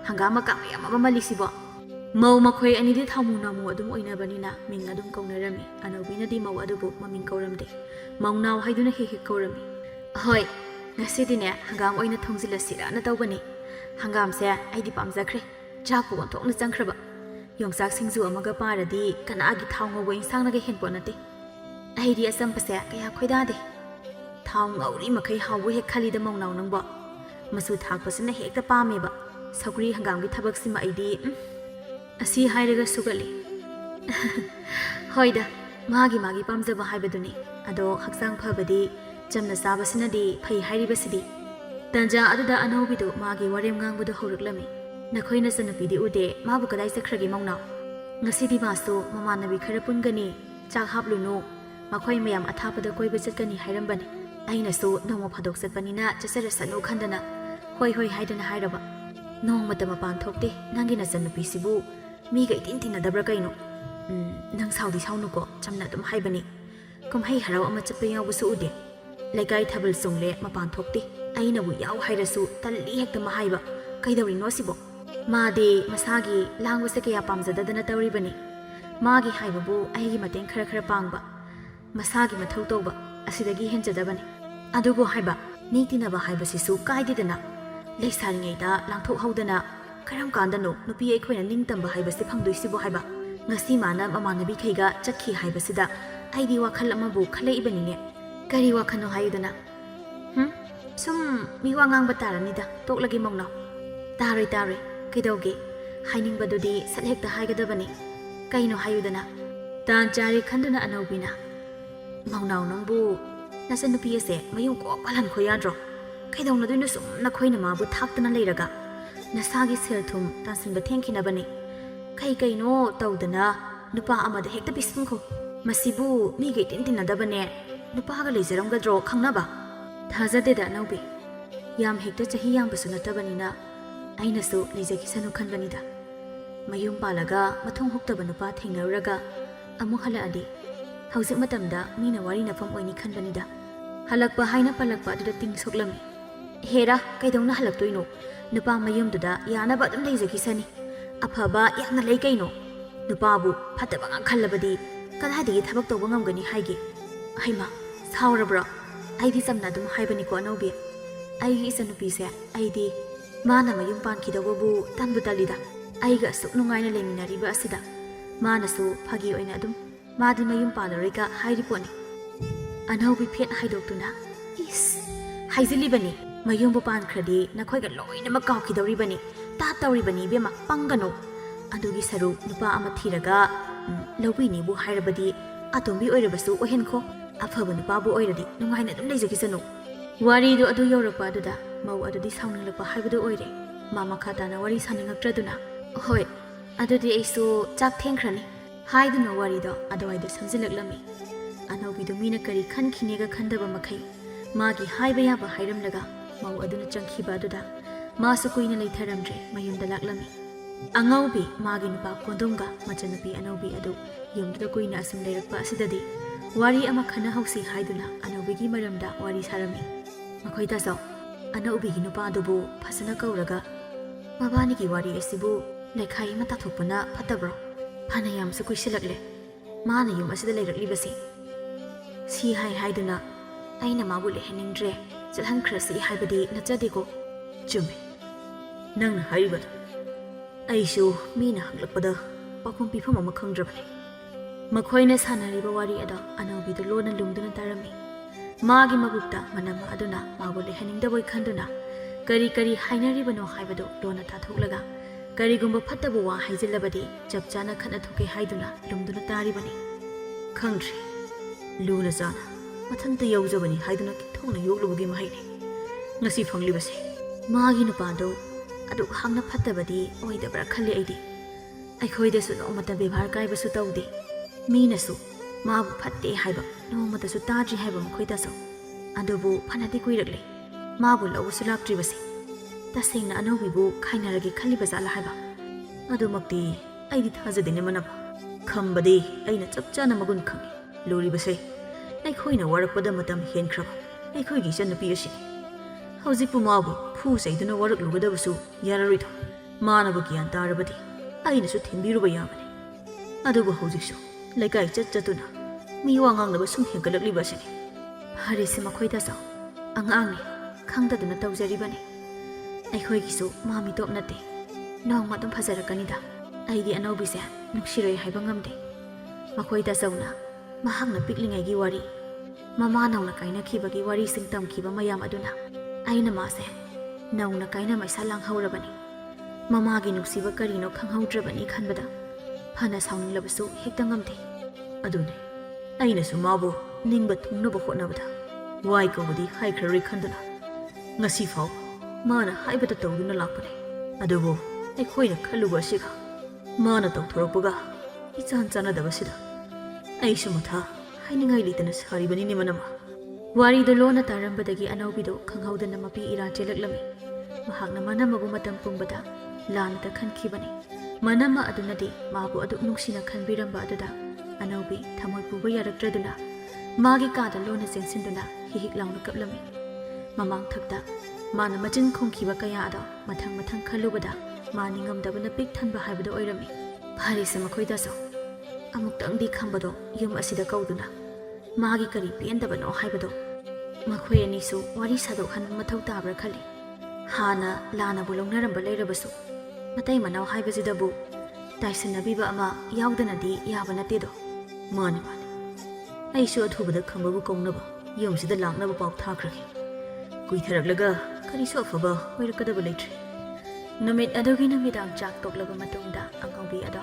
ꯍꯪꯒꯥꯝ ꯃꯀꯥ ꯃꯌꯥꯝ ꯑꯃ ꯃꯜꯂꯤꯁꯤꯕꯣ ꯃꯧ ꯃꯈꯣꯏ ꯑꯅꯤꯗꯤ ꯊꯥꯃꯨ ꯅꯥꯃꯨ ꯑꯗꯨꯝ ꯑꯣꯏꯅꯕꯅꯤꯅ ꯃꯤꯡ ꯑꯗꯨꯝ ꯀꯧꯅꯔꯝꯃꯤ ꯑꯅꯧꯕꯤꯅꯗꯤ ꯃꯧ ꯑꯗꯨꯕꯨ ꯃꯃꯤꯡ ꯀꯧꯔꯝꯗꯦ ꯃꯧꯅꯥꯎ ꯍꯥꯏꯗꯨꯅ ꯍꯦꯛ ꯀꯧꯔꯝꯃꯤ ꯍꯣꯏ ꯉꯁꯤꯗꯤꯅꯦ ꯍꯪꯒꯥꯝ ꯑꯣꯏꯅ ꯊꯣꯡꯖꯤꯜꯂꯁꯤꯔꯅ ꯇꯧꯕꯅꯤ ꯍꯪꯒꯥꯝꯁꯦ ꯑꯩꯗꯤ ꯄꯥꯝꯖꯈ꯭ꯔꯦ ꯆꯥꯛꯄꯨ ꯑꯣꯟꯊꯣꯛꯅ ꯆꯪꯈ꯭ꯔꯕ ꯌꯣꯡꯆꯥꯛ ꯁꯤꯡꯖꯨ ꯑꯃꯒ ꯄꯥꯔꯗꯤ ꯀꯅꯥꯒꯤ ꯊꯥꯎ ꯉꯧꯕ ꯏꯟꯁꯥꯡꯅꯒ ꯍꯦꯟꯄꯣꯠ ꯅꯠꯇꯦ ꯑꯩꯗꯤ ꯑꯆꯝꯕꯁꯦ ꯀꯌꯥ ꯈꯣꯏꯗꯥꯗꯦ ꯊꯥꯎ ꯉꯧꯔꯤ ꯃꯈꯩ ꯍꯥꯎꯕ ꯍꯦꯛ ꯈꯜꯂꯤꯗ ꯃꯧꯅꯥꯎ ꯅꯪꯕꯣ ꯃꯆꯨ ꯊꯥꯛꯄꯁꯤꯅ ꯍꯦꯛꯇ ꯄꯥꯝꯃꯦꯕ ꯁꯧꯒ꯭ꯔꯤ ꯍꯪꯒꯥꯝꯒꯤ ꯊꯕꯛꯁꯤꯃ ꯑꯩꯗꯤ ꯑꯁꯤ ꯍꯥꯏꯔꯒ ꯁꯨꯒꯠꯂꯤ ꯍꯣꯏꯗ ꯃꯥꯒꯤ ꯄꯥꯝꯖꯕ ꯍꯥꯏꯕꯗꯨꯅꯤ ꯑꯗꯣ ꯍꯛꯆꯥꯡ ꯐꯕꯗꯤ ꯆꯝꯅ ꯆꯥꯕꯁꯤꯅꯗꯤ ꯐꯩ ꯍꯥꯏꯔꯤꯕꯁꯤꯗꯤ ꯇꯟꯖꯥ ꯑꯗꯨꯗ ꯑꯅꯧꯕꯤꯗꯨ ꯃꯥꯒꯤ ꯋꯥꯔꯦꯝ ꯉꯥꯡꯕꯗꯨ ꯍꯧꯔꯛꯂꯝꯃꯤ ꯅꯈꯣꯏ ꯅꯆꯟꯅꯨꯄꯤꯗꯤ ꯎꯗꯦ ꯃꯥꯕꯨ ꯀꯗꯥꯏ ꯆꯠꯈ꯭ꯔꯒꯦ ꯃꯧꯅꯥꯎ ꯉꯁꯤꯗꯤ ꯃꯥꯁꯨ ꯃꯃꯥꯟꯅꯕꯤ ꯈꯔ ꯄꯨꯟꯒꯅꯤ ꯆꯥꯛ ꯍꯥꯞꯂꯨꯅꯨ ꯃꯈꯣꯏ ꯃꯌꯥꯝ ꯑꯊꯥꯞꯄꯗ ꯀꯣꯏꯕ ꯆꯠꯀꯅꯤ ꯍꯥꯏꯔꯝꯕꯅꯤ ꯑꯩꯅꯁꯨ ꯅꯣꯡꯃ ꯐꯥꯗꯣꯛ ꯆꯠꯄꯅꯤꯅ ꯆꯠꯆꯔꯁꯅꯨ ꯈꯟꯗꯅ ꯍꯣꯏ ꯍꯥꯏꯗꯅ ꯍꯥꯏꯔꯕ ꯅꯣꯡꯃꯇ ꯃꯄꯥꯟ ꯊꯣꯛꯇꯦ ꯅꯪꯒꯤ ꯅꯆꯟꯅꯨꯄꯤꯁꯤꯕꯨ ꯃꯤꯒ ꯏꯇꯤꯟ ꯇꯤꯟꯅꯗꯕ꯭ꯔꯥ ꯀꯩꯅꯣ ꯅꯪ ꯁꯥꯎꯗꯤ ꯁꯥꯎꯅꯨꯀꯣ ꯆꯝꯅ ꯑꯗꯨꯝ ꯍꯥꯏꯕꯅꯤ ꯀꯨꯝꯍꯩ ꯍꯔꯥꯎ ꯑꯃ ꯆꯠꯄ ꯌꯥꯎꯕꯁꯨ ꯎꯗꯦ ꯂꯩꯀꯥꯏ ꯊꯥꯕꯜ ꯆꯣꯡꯂꯦ ꯃꯄꯥꯟ ꯊꯣꯛꯇꯦ ꯑꯩꯅꯕꯨ ꯌꯥꯎ ꯍꯥꯏꯔꯁꯨ ꯇꯜꯂꯤ ꯍꯦꯛꯇ ꯍꯥꯏꯕ ꯀꯩꯗꯧꯔꯤꯅꯣ ꯁꯤꯕꯣ ꯃꯥꯗꯤ ꯃꯁꯥꯒꯤ ꯂꯥꯡꯕꯁꯦ ꯀꯌꯥ ꯄꯥꯝꯖꯗꯗꯅ ꯇꯧꯔꯤꯕꯅꯤ ꯃꯥꯒꯤ ꯍꯥꯏꯕꯕꯨ ꯑꯩꯒꯤ ꯃꯇꯦꯡ ꯈꯔ ꯄꯥꯡꯕ ꯃꯁꯥꯒꯤ ꯃꯊꯧ ꯇꯧꯕ ꯑꯁꯤꯗꯒꯤ ꯍꯦꯟꯖꯗꯕꯅꯤ ꯑꯗꯨꯕꯨ ꯍꯥꯏꯕ ꯃꯤ ꯇꯤꯟꯅꯕ ꯍꯥꯏꯕꯁꯤꯁꯨ ꯀꯥꯏꯗꯦꯗꯅ ꯂꯩꯁꯥꯔꯤꯉꯩꯗ ꯂꯥꯡꯊꯣꯛꯍꯧꯗꯅ ꯀꯔꯝ ꯀꯥꯟꯗꯅꯣ ꯅꯨꯄꯤ ꯑꯩꯈꯣꯏꯅ ꯅꯤꯡꯇꯝꯕ ꯍꯥꯏꯕꯁꯤ ꯐꯪꯗꯣꯏꯁꯤꯕꯨ ꯍꯥꯏꯕ ꯉꯁꯤ ꯃꯥꯅ ꯃꯃꯥꯟꯅꯕꯤꯈꯩꯒ ꯆꯠꯈꯤ ꯍꯥꯏꯕꯁꯤꯗ ꯑꯩꯗꯤ ꯋꯥꯈꯜ ꯑꯃꯕꯨ ꯈꯜꯂꯛꯏꯕꯅꯤꯅꯦ ꯀꯔꯤ ꯋꯥꯈꯜꯅꯣ ꯍꯥꯏꯌꯨꯗꯅ ꯁꯨꯝ ꯃꯤ ꯋꯥ ꯉꯥꯡꯕ ꯇꯥꯔꯅꯤꯗ ꯇꯣꯛꯂꯒꯦ ꯃꯧꯅꯥꯎ ꯇꯥꯔꯣꯏ ꯀꯩꯗꯧꯒꯦ ꯍꯥꯏꯅꯤꯡꯕꯗꯨꯗꯤ ꯁꯠ ꯍꯦꯛꯇ ꯍꯥꯏꯒꯗꯕꯅꯤ ꯀꯩꯅꯣ ꯍꯥꯏꯌꯨꯗꯅ ꯇꯥꯟ ꯆꯥꯔꯦ ꯈꯟꯗꯨꯅ ꯑꯅꯧꯕꯤꯅ ꯃꯧꯅꯥꯎ ꯅꯪꯕꯨ ꯅꯆꯟꯅꯨꯄꯤ ꯑꯁꯦ ꯃꯌꯨꯝ ꯀꯣꯛ ꯄꯥꯜꯍꯟꯈꯣ ꯌꯥꯗ꯭ꯔꯣ ꯀꯩꯗꯧꯅꯗꯣꯏꯅꯣ ꯁꯨꯝ ꯅꯈꯣꯏꯅ ꯃꯥꯕꯨ ꯊꯥꯛꯇꯅ ꯂꯩꯔꯒ ꯅꯁꯥꯒꯤ ꯁꯦꯜ ꯊꯨꯝ ꯇꯥꯟꯁꯤꯟꯕ ꯊꯦꯡꯈꯤꯅꯕꯅꯤ ꯀꯩꯅꯣ ꯇꯧꯗꯅ ꯅꯨꯄꯥ ꯑꯃꯗ ꯍꯦꯛꯇ ꯄꯤꯁꯤꯟꯈꯣ Masibu migai tintinadabane nupaga leizaranggadro khangnaba thajadeda anaubi yam hekta chahi yambasu natabanina ainasu leizakisanu khanbanida mayum palaga mathong hoktaba nupa thengnaraga amuk halaadi hauzik matamda mina wari nafam oini khanbanida halakpa haina palakpa aduda ting soklami hera kaidongna halaktoino nupa mayumduda yanaba adum leizakisani afaba yamna lei kaino nupabu phataba nga khallabadi kadhaidagi thabak tawba ngamgani haige haima saurabra aidi samna dum haibani ko anaubi aigi isanupi se aidi mana mayum pankhidawabu tanbu talida aiga suk nungaina leminariba asida manasu phagi oina adum madi mayum palarika hairi poni anaubi phet haidoktuna is haizilibani mayumbu pankradi nakhoiga loina ma kawkhidoribani ta tawribani bema pangano adugi saru nupa ama thiraga lobini bu hairabadi atombi oirabasu ohenkho afaba nupabu oiradi nungaina dum leizakisanu wari do adu yorapa aduda mau adudi sauninglapa haibadu oire mama khatana wari saningakraduna hoi adudi aisu chak thengkhrani haiduna wari do adwaida samjilaklami anaubi do mina kari khankhiniga khandaba makhai magi haiba yaba hairamlaga mau aduna changkhiba aduda masu kuina leitharamdre mayumda laklami angaubi magi nupa kondonga machanupi anaubi adu yumda kuina asum leirakpa asidadi wari ama khana hausi haiduna anaubigi maramda wari sarami makhoida saw anaubigi nupa adubu phasana kauraga mabani gi wari asibu lekhai mata thokpana phatabro phana yam su kuisilakle mana yum asida leiraklibasi si haiduna aina mabu leheningdre jalhankrasi haibadi nachadeko chume nang haibad aishu mina hanglakpada pakhum pifam ama khangdrabani makhoina sanariba wari ada anaubi do lona lumduna tarami magi mabukta manama aduna mabu leheningda boy khanduna kari kari hainaribano haibado lona thathoklaga karigumba phattabu wa haijilabadi chapchana khana thoke haiduna lumduna taribani khangdri luna jana mathanta yaujabani haiduna kithongna yoglubugi mahaini ngasi phanglibase magi nupado adu hangna phattabadi oidabra khalli aidi aikhoidasu nomata bevhar kaibasu tawde minasu mabu phatte haiba nomatasu tadri haiba makhoidasu adubu phanati kuirakle mabu lawusu laktribase tasengna anaubibu khainaragi khallibazala haiba adumakti aidi thajadene manaba khambadi aina chapchana magun khangi loribase aikhoina warakpada matam henkraba aikhoigi channupi asini haujipu mabu phu saiduna warak lugadabasu yararoido manabu gyan tarabadi ainasu thimbiruba yabani adubu haujiksu laikai chatchatuna mi wangangnaba sum henkalakliba sini harisi makhoida sa angangni khangdaduna tawjaribani aikhoigisu mami top nate nongma dum phajarakanida aidi anaubise nuksiroi haiba ngamde makhoida sauna mahakna piklingai gi wari mama nauna kaina khibagi wari sing tamkhiba mayam aduna aina mase nauna kaina maisa langhaurabani mamagi nuksiba karino khanghaudrabani khanbada phana sauninglabasu hekta ngamde adune aina su mabu ningba thungnoba hotnabada wai kobadi haikrari khanduna ngasi fau mana haibata tawduna lakpane adubo aikhoina khaluba siga mana tawthorakpaga ichan chanadabasida aisu matha hainingai litana saribani ni manama wari do lona tarambadagi anaubido khanghaudana mapi ira chelaklami mahakna manamabu matam pungbada lanata khankhibani manama adunadi mabu adu nuksina khanbiramba aduda anaubi thamoi puba yarakraduna magi kada lona sensinduna hihik launa kaplami mamang thakta mana machin khongkhiba kaya ada mathang mathang khalubada mani ngamdabana pik thanba haibado oirami pharise makhoida so amuktangdi khambado yum asida kauduna magi kari pendabano haibado makhoi anisu wari sadok han mathau tabra khali hana lana bulongnaramba leirabasu matai manau haibasidabu taisanabiba ama yaudana di yabanate do mani mani aisu athubada khambabu kongnaba yumsida langnaba paw thakragi kuitharaklaga karisu afaba oirakadaba leitre numit adogi namidang chak toklaba matungda angaubi ado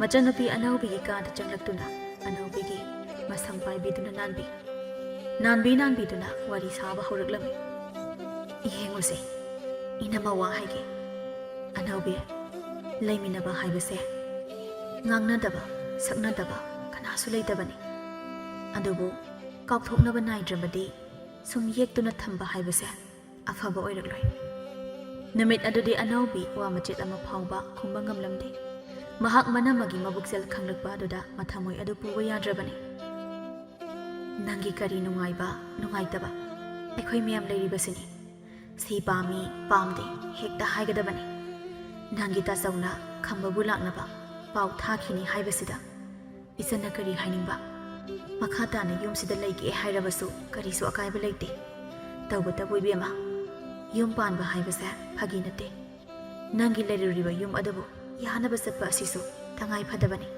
machanapi anaubi ka da changlaktuna anaubi gi masang paibiduna nanbi duna wari saba horaklami yenguse inama wa haige anaubi laiminaba haibase ngangnadaba saknadaba kanasu leitabani ꯑꯗꯨꯕꯨ ꯀꯥꯎꯊꯣꯛꯅꯕ ꯅꯥꯏꯗ꯭ꯔꯕꯗꯤ ꯁꯨꯝ ꯌꯦꯛꯇꯨꯅ ꯊꯝꯕ ꯍꯥꯏꯕꯁꯦ ꯑꯐꯕ ꯑꯣꯏꯔꯛꯂꯣꯏ꯫ ꯅꯨꯃꯤꯠ ꯑꯗꯨꯗꯤ ꯑꯅꯧꯕꯤ ꯋꯥ ꯃꯆꯦꯠ ꯑꯃ ꯐꯥꯎꯕ ꯈꯨꯝꯕ ꯉꯝꯂꯝꯗꯦ꯫ ꯃꯍꯥꯛ ꯃꯅꯝꯃꯒꯤ ꯃꯕꯨꯛꯆꯦꯜ ꯈꯪꯂꯛꯄ ꯑꯗꯨꯗ ꯃꯊꯃꯣꯏ ꯑꯗꯨ ꯄꯨꯕ ꯌꯥꯗ꯭ꯔꯕꯅꯤ꯫ ꯅꯪꯒꯤ ꯀꯔꯤ ꯅꯨꯡꯉꯥꯏꯕ ꯅꯨꯡꯉꯥꯏꯇꯕ ꯑꯩꯈꯣꯏ ꯃꯌꯥꯝ ꯂꯩꯔꯤꯕꯁꯤꯅꯤ꯫ ꯁꯤ ꯄꯥꯝꯃꯤ ꯄꯥꯝꯗꯦ ꯍꯦꯛꯇ ꯍꯥꯏꯒꯗꯕꯅꯤ꯫ ꯅꯪꯒꯤ ꯇꯥꯆꯧꯅ ꯈꯝꯕꯕꯨ ꯂꯥꯛꯅꯕ ꯄꯥꯎ ꯊꯥꯈꯤꯅꯤ ꯍꯥꯏꯕꯁꯤꯗ ꯏꯆꯟꯅ ꯀꯔꯤ ꯍꯥꯏꯅꯤꯡꯕ? ꯃꯈꯥ ꯇꯥꯅ ꯌꯨꯝꯁꯤꯗ ꯂꯩꯒꯦ ꯍꯥꯏꯔꯕꯁꯨ ꯀꯔꯤꯁꯨ ꯑꯀꯥꯏꯕ ꯂꯩꯇꯦ꯫ ꯇꯧꯕꯇꯕꯨ ꯏꯕꯦꯝꯃ, ꯌꯨꯝ ꯄꯥꯟꯕ ꯍꯥꯏꯕꯁꯦ ꯐꯥꯒꯤ ꯅꯠꯇꯦ꯫ ꯅꯪꯒꯤ ꯂꯩꯔꯨꯔꯤꯕ ꯌꯨꯝ ꯑꯗꯨꯕꯨ ꯌꯥꯅꯕ ꯆꯠꯄ ꯑꯁꯤꯁꯨ ꯇꯉꯥꯏ ꯐꯗꯕꯅꯤ꯫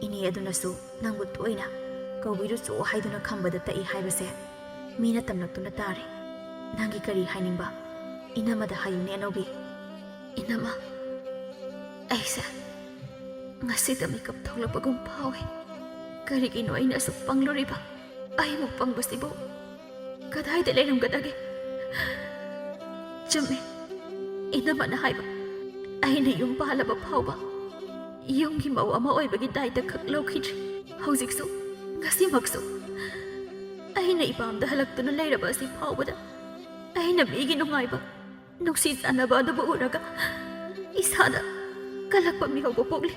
ꯏꯅꯦ ꯑꯗꯨꯅꯁꯨ ꯅꯪꯕꯨ ꯇꯣꯏꯅ ꯀꯧꯕꯤꯔꯨꯆꯣ ꯍꯥꯏꯗꯨꯅ ꯈꯝꯕꯗ ꯇꯛꯏ ꯍꯥꯏꯕꯁꯦ ꯃꯤꯅ ꯇꯝꯂꯛꯇꯨꯅ ꯇꯥꯔꯦ꯫ ꯅꯪꯒꯤ ꯀꯔꯤ ꯍꯥꯏꯅꯤꯡꯕ ꯏꯅꯝꯃꯗ ꯍꯥꯏꯌꯨꯅꯦ ꯑꯅꯧꯕꯤ꯫ ꯏꯅꯝꯃ, ꯑꯩꯁꯦ ꯉꯁꯤꯗ ꯃꯤꯀꯞ ꯊꯣꯛꯂꯛꯄꯒꯨꯝ ꯐꯥꯎꯏ꯫ ꯀꯔꯤꯒꯤꯅꯣ ꯑꯩꯅ ꯑꯁꯨꯛ ꯄꯪꯂꯨꯔꯤꯕ? ꯑꯩꯃꯨꯛ ꯄꯪꯕꯁꯤꯕꯨ ꯀꯗꯥꯏꯗ ꯂꯩꯔꯝꯒꯗꯒꯦ? ꯆꯨꯝꯃꯤ, ꯏꯅꯝꯃꯅ ꯍꯥꯏꯕ ꯑꯩꯅ ꯌꯨꯝ ꯄꯥꯜꯂꯕ ꯐꯥꯎꯕ ꯌꯨꯝꯒꯤ ꯃꯧ ꯑꯃ ꯑꯣꯏꯕꯒꯤ ꯗꯥꯏꯇ ꯈꯛ ꯂꯧꯈꯤꯗ꯭ꯔꯤ꯫ ꯍꯧꯖꯤꯛꯁꯨ ꯉꯁꯤꯃꯛꯁꯨ ꯑꯩꯅ ꯏꯄꯥꯝꯗ ꯍꯜꯂꯛꯇꯨꯅ ꯂꯩꯔꯕ ꯑꯁꯤ ꯐꯥꯎꯕꯗ ꯑꯩꯅ ꯃꯤꯒꯤ ꯅꯨꯡꯉꯥꯏꯕ ꯅꯨꯡꯁꯤ ꯆꯥꯟꯅꯕ ꯑꯗꯨꯕꯨ ꯎꯔꯒ ꯏꯁꯥꯗ ꯀꯜꯂꯛꯄ ꯃꯤꯍꯧꯕ ꯄꯣꯛꯂꯤ꯫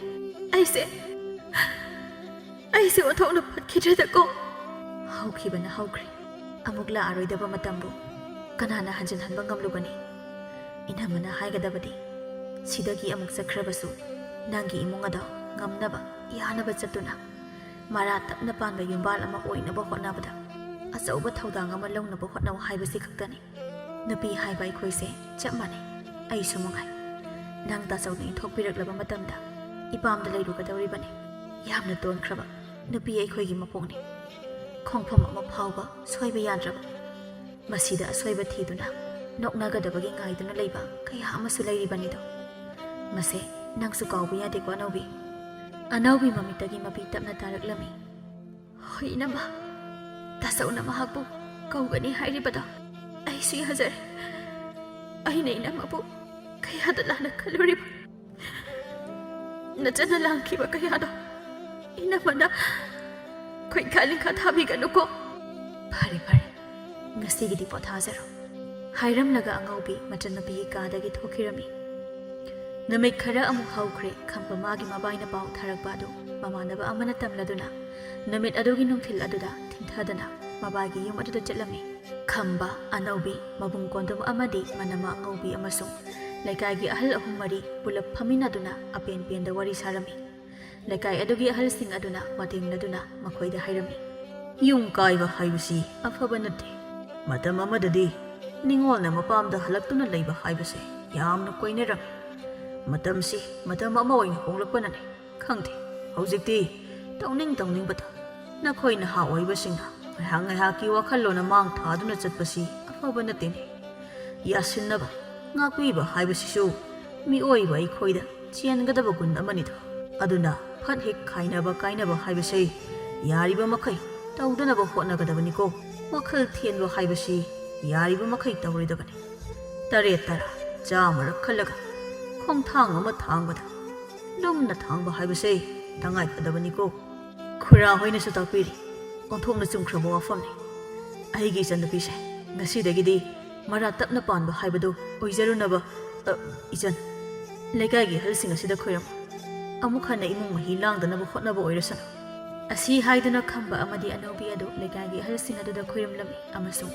ꯑꯩꯁꯦ ꯑꯣꯟꯊꯣꯛꯅ ꯐꯠꯈꯤꯗ꯭ꯔꯦꯗꯀꯣ꯫ ꯍꯧꯈꯤꯕꯅ ꯍꯧꯈ꯭ꯔꯦ꯫ ꯑꯃꯨꯛ ꯂꯥꯛꯑꯔꯣꯏꯗꯕ ꯃꯇꯝꯕꯨ ꯀꯅꯥꯅ ꯍꯟꯖꯤꯟꯍꯟꯕ ꯉꯝꯂꯨꯒꯅꯤ? ꯏꯅꯝꯃꯅ ꯍꯥꯏꯒꯗꯕꯗꯤ ꯁꯤꯗꯒꯤ ꯑꯃꯨꯛ ꯆꯠꯈ꯭ꯔꯕꯁꯨ ꯅꯪꯒꯤ ꯏꯃꯨꯡ ꯑꯗꯣ ꯉꯝꯅꯕ ꯌꯥꯅꯕ ꯆꯠꯇꯨꯅ ꯃꯔꯥ ꯇꯞꯅ ꯄꯥꯟꯕ ꯌꯨꯝꯕꯥꯜ ꯑꯃ ꯑꯣꯏꯅꯕ ꯍꯣꯠꯅꯕꯗ ꯑꯆꯧꯕ ꯊꯧꯗꯥꯡ ꯑꯃ ꯂꯧꯅꯕ ꯍꯣꯠꯅꯧ ꯍꯥꯏꯕꯁꯤ ꯈꯛꯇꯅꯤ꯫ ꯅꯨꯄꯤ ꯍꯥꯏꯕ ꯑꯩꯈꯣꯏꯁꯦ ꯆꯞ ꯃꯥꯟꯅꯩ꯫ ꯑꯩꯁꯨ ꯃꯉꯥꯏ꯫ ꯅꯪ ꯇꯥꯆꯧꯅ ꯏꯟꯊꯣꯛꯄꯤꯔꯛꯂꯕ ꯃꯇꯝꯗ ꯏꯄꯥꯝꯗ ꯂꯩꯔꯨꯒꯗꯧꯔꯤꯕꯅꯤ꯫ ꯌꯥꯝꯅ ꯇꯣꯟꯈ꯭ꯔꯕ ꯅꯨꯄꯤ ꯑꯩꯈꯣꯏꯒꯤ ꯃꯄꯣꯛꯅꯤ꯫ ꯈꯣꯡꯐꯝ ꯑꯃ ꯐꯥꯎꯕ ꯁꯣꯏꯕ ꯌꯥꯗ꯭ꯔꯕ, ꯃꯁꯤꯗ ꯑꯁꯣꯏꯕ ꯊꯤꯗꯨꯅ ꯅꯣꯛꯅꯒꯗꯕꯒꯤ ꯉꯥꯏꯗꯨꯅ ꯂꯩꯕ ꯀꯌꯥ ꯑꯃꯁꯨ ꯂꯩꯔꯤꯕꯅꯤꯗꯣ꯫ ꯃꯁꯦ ꯅꯪꯁꯨ ꯀꯥꯎꯕ ꯌꯥꯗꯦꯀꯣ ꯑꯅꯧꯕꯤ꯫ ꯑꯅꯧꯕꯤ ꯃꯃꯤꯠꯇꯒꯤ ꯃꯄꯤ ꯇꯞꯅ ꯇꯥꯔꯛꯂꯝꯃꯤ꯫ ꯍꯣꯏ ꯏꯅꯝꯃ, ꯇꯥꯆꯧꯅ ꯃꯍꯥꯛꯄꯨ ꯀꯧꯒꯅꯤ ꯍꯥꯏꯔꯤꯕꯗꯣ ꯑꯩꯁꯨ ꯌꯥꯖꯔꯦ꯫ ꯑꯩꯅ ꯏꯅꯝꯃꯕꯨ ꯀꯌꯥꯗ ꯂꯥꯟꯅ ꯈꯜꯂꯨꯔꯤꯕ? ꯅꯆꯟꯅ ꯂꯥꯡꯈꯤꯕ ꯀꯌꯥꯗꯣ ꯏꯅꯝꯃꯅ ꯈꯣꯏꯈꯥ ꯂꯤꯡꯈꯥ ꯊꯥꯕꯤꯒꯅꯨꯀꯣ꯫ ꯐꯔꯦ ꯐꯔꯦ, ꯉꯁꯤꯒꯤꯗꯤ ꯄꯣꯊꯥꯖꯔꯣ ꯍꯥꯏꯔꯝꯂꯒ ꯑꯉꯧꯕꯤ ꯃꯆꯟꯅꯨꯄꯤꯒꯤ ꯀꯥꯗꯒꯤ ꯊꯣꯛꯈꯤꯔꯝꯃꯤ꯫ ꯅꯨꯃꯤꯠ ꯈꯔ ꯑꯃꯨꯛ ꯍꯧꯈ꯭ꯔꯦ꯫ ꯈꯝꯕ ꯃꯥꯒꯤ ꯃꯕꯥꯏꯅ ꯄꯥꯎ ꯊꯥꯔꯛꯄ ꯑꯗꯨ ꯃꯃꯥꯟꯅꯕ ꯑꯃꯅ ꯇꯝꯂꯗꯨꯅ ꯅꯨꯃꯤꯠ ꯑꯗꯨꯒꯤ ꯅꯨꯡꯊꯤꯜ ꯑꯗꯨꯗ ꯊꯤꯟꯊꯗꯅ ꯃꯕꯥꯏꯒꯤ ꯌꯨꯝ ꯑꯗꯨꯗ ꯆꯠꯂꯝꯃꯤ꯫ ꯈꯝꯕ, ꯑꯅꯧꯕꯤ, ꯃꯕꯨꯡ ꯀꯣꯟꯗꯨꯝ ꯑꯃꯗꯤ ꯃꯅꯝꯃ ꯑꯉꯧꯕꯤ ꯑꯃꯁꯨꯡ ꯂꯩꯀꯥꯏꯒꯤ ꯑꯍꯜ ꯑꯍꯨꯝ ꯃꯔꯤ ꯄꯨꯂꯞ ꯐꯝꯃꯤꯟꯅꯗꯨꯅ ꯑꯄꯦꯟ ꯄꯦꯟꯗ ꯋꯥꯔꯤ ꯁꯥꯔꯝꯃꯤ꯫ ꯂꯩꯀꯥꯏ ꯑꯗꯨꯒꯤ ꯑꯍꯜꯁꯤꯡ ꯑꯗꯨꯅ ꯋꯥꯇꯦꯝꯅꯗꯨꯅ ꯃꯈꯣꯏꯗ ꯍꯥꯏꯔꯝꯃꯤ꯫ ꯌꯨꯝ ꯀꯥꯏꯕ ꯍꯥꯏꯕꯁꯤ ꯑꯐꯕ ꯅꯠꯇꯦ꯫ ꯃꯇꯝ ꯑꯃꯗꯗꯤ ꯅꯤꯡꯉꯣꯜꯅ ꯃꯄꯥꯝꯗ ꯍꯜꯂꯛꯇꯨꯅ ꯂꯩꯕ ꯍꯥꯏꯕꯁꯦ ꯌꯥꯝꯅ ꯀꯣꯏꯅꯔꯝꯃꯤ꯫ ꯃꯇꯝꯁꯤ ꯃꯇꯝ ꯑꯃ ꯑꯣꯏꯅ ꯍꯣꯡꯂꯛꯄꯅꯅꯤ꯫ ꯈꯪꯗꯦ, ꯍꯧꯖꯤꯛꯇꯤ ꯇꯧꯅꯤꯡ ꯇꯧꯅꯤꯡꯕꯗ ꯅꯈꯣꯏ ꯅꯍꯥ ꯑꯣꯏꯕꯁꯤꯡꯅ ꯉꯥꯏꯍꯥꯛ ꯉꯥꯏꯍꯥꯛꯀꯤ ꯋꯥꯈꯜꯂꯣꯟ ꯃꯥꯡ ꯊꯥꯗꯨꯅ ꯆꯠꯄꯁꯤ ꯑꯐꯕ ꯅꯠꯇꯦꯅꯦ꯫ ꯌꯥꯁꯤꯟꯅꯕ ꯉꯥꯛꯄꯤꯕ ꯍꯥꯏꯕꯁꯤꯁꯨ ꯃꯤꯑꯣꯏꯕ ꯑꯩꯈꯣꯏꯗ ꯆꯦꯟꯒꯗꯕ ꯒꯨꯟ ꯑꯃꯅꯤꯗꯣ꯫ ꯑꯗꯨꯅ ꯐꯠ ꯍꯦꯛ ꯈꯥꯏꯅꯕ ꯀꯥꯏꯅꯕ ꯍꯥꯏꯕꯁꯤ ꯌꯥꯔꯤꯕ ꯃꯈꯩ ꯇꯧꯗꯅꯕ ꯍꯣꯠꯅꯒꯗꯕꯅꯤꯀꯣ꯫ ꯋꯥꯈꯜ ꯊꯦꯟꯕ ꯍꯥꯏꯕꯁꯤ ꯌꯥꯔꯤꯕ ꯃꯈꯩ ꯇꯧꯔꯣꯏꯗꯕꯅꯤ꯫ ꯇꯔꯦꯠ ꯇꯔꯥ ꯆꯥꯝꯃꯔꯛ ꯈꯜꯂꯒ ꯈꯣꯡꯊꯥꯡ ꯑꯃ ꯊꯥꯡꯕꯗ ꯂꯨꯝꯅ ꯊꯥꯡꯕ ꯍꯥꯏꯕꯁꯦ ꯇꯉꯥꯏ ꯐꯗꯕꯅꯤꯀꯣ꯫ ꯈꯨꯔꯥ ꯍꯣꯏꯅꯁꯨ ꯇꯥꯛꯄꯤꯔꯤ꯫ ꯑꯣꯟꯊꯣꯛꯅ ꯆꯨꯝꯈ꯭ꯔꯕ ꯋꯥꯐꯝꯅꯤ꯫ ꯑꯩꯒꯤ ꯏꯆꯟꯅꯨꯄꯤꯁꯦ ꯉꯁꯤꯗꯒꯤꯗꯤ ꯃꯔꯥ ꯇꯞꯅ ꯄꯥꯟꯕ ꯍꯥꯏꯕꯗꯨ ꯑꯣꯏꯖꯔꯨꯅꯕ ꯏꯆꯟ, ꯂꯩꯀꯥꯏꯒꯤ ꯑꯍꯜꯁꯤꯡ ꯑꯁꯤꯗ ꯈꯣꯏꯔꯝꯃꯨ꯫ ꯑꯃꯨꯛ ꯍꯟꯅ ꯏꯃꯨꯡ ꯃꯍꯤ ꯂꯥꯡꯗꯅꯕ ꯍꯣꯠꯅꯕ ꯑꯣꯏꯔꯁꯅꯨ꯫ ꯑꯁꯤ ꯍꯥꯏꯗꯨꯅ ꯈꯝꯕ ꯑꯃꯗꯤ ꯑꯅꯧꯕꯤ ꯑꯗꯨ ꯂꯩꯀꯥꯏꯒꯤ ꯑꯍꯜꯁꯤꯡ ꯑꯗꯨꯗ ꯈꯣꯏꯔꯝꯂꯝꯃꯤ ꯑꯃꯁꯨꯡ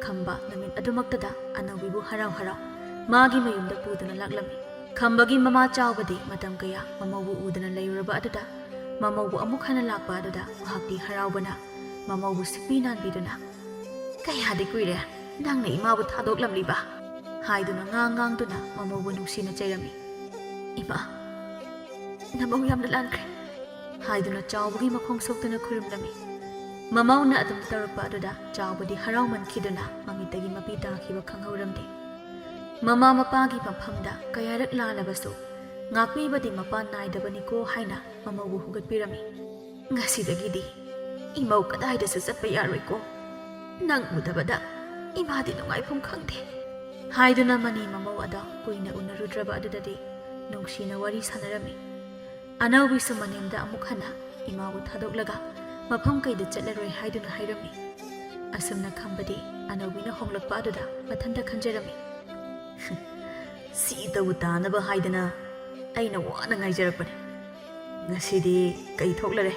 ꯈꯝꯕ ꯅꯨꯃꯤꯠ ꯑꯗꯨꯃꯛꯇꯗ ꯑꯅꯧꯕꯤꯕꯨ ꯍꯔꯥꯎ ꯍꯔꯥꯎ ꯃꯥꯒꯤ ꯃꯌꯨꯝꯗ ꯄꯨꯗꯨꯅ ꯂꯥꯛꯂꯝꯃꯤ꯫ ꯈꯝꯕꯒꯤ ꯃꯃꯥ ꯆꯥꯎꯕꯗꯤ ꯃꯇꯝ ꯀꯌꯥ ꯃꯃꯧꯕꯨ ꯎꯗꯅ ꯂꯩꯔꯨꯔꯕ ꯑꯗꯨꯗ ꯃꯃꯧꯕꯨ ꯑꯃꯨꯛ ꯍꯟꯅ ꯂꯥꯛꯄ ꯑꯗꯨꯗ ꯃꯍꯥꯛꯇꯤ ꯍꯔꯥꯎꯕꯅ ꯃꯃꯧꯕꯨ ꯁꯤꯛꯄꯤ ꯅꯥꯟꯕꯤꯗꯨꯅ "ꯀꯌꯥꯗꯤ ꯀꯨꯏꯔꯦ ꯅꯪꯅ ꯏꯃꯥꯕꯨ ꯊꯥꯗꯣꯛꯂꯝꯂꯤꯕ?" ꯍꯥꯏꯗꯨꯅ ꯉꯥꯡꯗꯨꯅ ꯃꯃꯧꯕꯨ ꯅꯨꯡꯁꯤꯅ ꯆꯩꯔꯝꯃꯤ꯫ "ꯏꯃꯥ, ꯅꯃꯧ ꯌꯥꯝꯅ ꯂꯥꯟꯈ꯭ꯔꯦ" ꯍꯥꯏꯗꯨꯅ ꯆꯥꯎꯕꯒꯤ ꯃꯈꯣꯡ ꯁꯣꯛꯇꯨꯅ ꯈꯨꯔꯨꯝꯂꯝꯃꯤ꯫ ꯃꯃꯧꯅ ꯑꯗꯨꯝ ꯇꯧꯔꯛꯄ ꯑꯗꯨꯗ ꯆꯥꯎꯕꯗꯤ ꯍꯔꯥꯎꯃꯟꯈꯤꯗꯨꯅ ꯃꯃꯤꯠꯇꯒꯤ ꯃꯄꯤ ꯇꯥꯈꯤꯕ ꯈꯪꯍꯧꯔꯝꯗꯦ꯫ ꯃꯃꯥ ꯃꯄꯥꯒꯤ ꯃꯐꯝꯗ ꯀꯌꯥꯔꯛ ꯂꯥꯜꯂꯕꯁꯨ ꯉꯥꯛꯄꯤꯕꯗꯤ ꯃꯄꯥꯟ ꯅꯥꯏꯗꯕꯅꯤꯀꯣ ꯍꯥꯏꯅ ꯃꯃꯧꯕꯨ ꯍꯧꯒꯠꯄꯤꯔꯝꯃꯤ꯫ "ꯉꯁꯤꯗꯒꯤꯗꯤ ꯏꯃꯧ ꯀꯗꯥꯏꯗꯁꯨ ꯆꯠꯄ ꯌꯥꯔꯣꯏꯀꯣ꯫ ꯅꯪ ꯎꯗꯕꯗ ꯏꯃꯥꯗꯤ ꯅꯨꯡꯉꯥꯏꯐꯝ ꯈꯪꯗꯦ" ꯍꯥꯏꯗꯨꯅ ꯃꯅꯤ ꯃꯃꯧ ꯑꯗꯣ ꯀꯨꯏꯅ ꯎꯅꯔꯨꯗ꯭ꯔꯕ ꯑꯗꯨꯗꯗꯤ ꯅꯨꯡꯁꯤꯅ ꯋꯥꯔꯤ ꯁꯥꯟꯅꯔꯝꯃꯤ꯫ ꯑꯅꯧꯕꯤꯁꯨ ꯃꯅꯦꯝꯗ ꯑꯃꯨꯛ ꯍꯟꯅ ꯏꯃꯥꯕꯨ ꯊꯥꯗꯣꯛꯂꯒ ꯃꯐꯝ ꯀꯩꯗ ꯆꯠꯂꯔꯣꯏ ꯍꯥꯏꯗꯨꯅ ꯍꯥꯏꯔꯝꯃꯤ꯫ ꯑꯁꯨꯝꯅ ꯈꯪꯕꯗꯤ ꯑꯅꯧꯕꯤꯅ ꯍꯣꯡꯂꯛꯄ ꯑꯗꯨꯗ ꯃꯊꯟꯇ ꯈꯟꯖꯔꯝꯃꯤ꯫
ꯁꯤꯇꯕꯨ ꯇꯥꯅꯕ ꯍꯥꯏꯗꯅ ꯑꯩꯅ ꯋꯥꯅ ꯉꯥꯏꯖꯔꯛꯄꯅꯤ꯫ ꯉꯁꯤꯗꯤ ꯀꯩ ꯊꯣꯛꯂꯔꯦ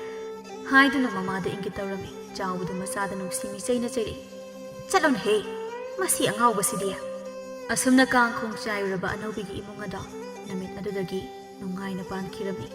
ꯍꯥꯏꯗꯨꯅ ꯃꯃꯥꯗ ꯏꯪꯒꯤꯠ ꯇꯧꯔꯝꯃꯤ꯫ ꯆꯥꯎꯕꯗꯨ ꯃꯆꯥꯗ ꯅꯨꯡꯁꯤ ꯃꯤꯆꯩꯅ ꯆꯩꯔꯛꯏ꯫
ꯆꯠꯂꯣꯅꯍꯦ ꯃꯁꯤ ꯑꯉꯥꯎꯕꯁꯤꯗꯤ꯫
ꯑꯁꯨꯝꯅ ꯀꯥꯡꯈꯣꯡ ꯆꯥꯏꯔꯨꯔꯕ ꯑꯅꯧꯕꯤꯒꯤ ꯏꯃꯨꯡ ꯑꯗꯣ ꯅꯨꯃꯤꯠ ꯑꯗꯨꯗꯒꯤ ꯅꯨꯡꯉꯥꯏꯅ ꯄꯥꯟꯈꯤꯔꯝꯃꯤ꯫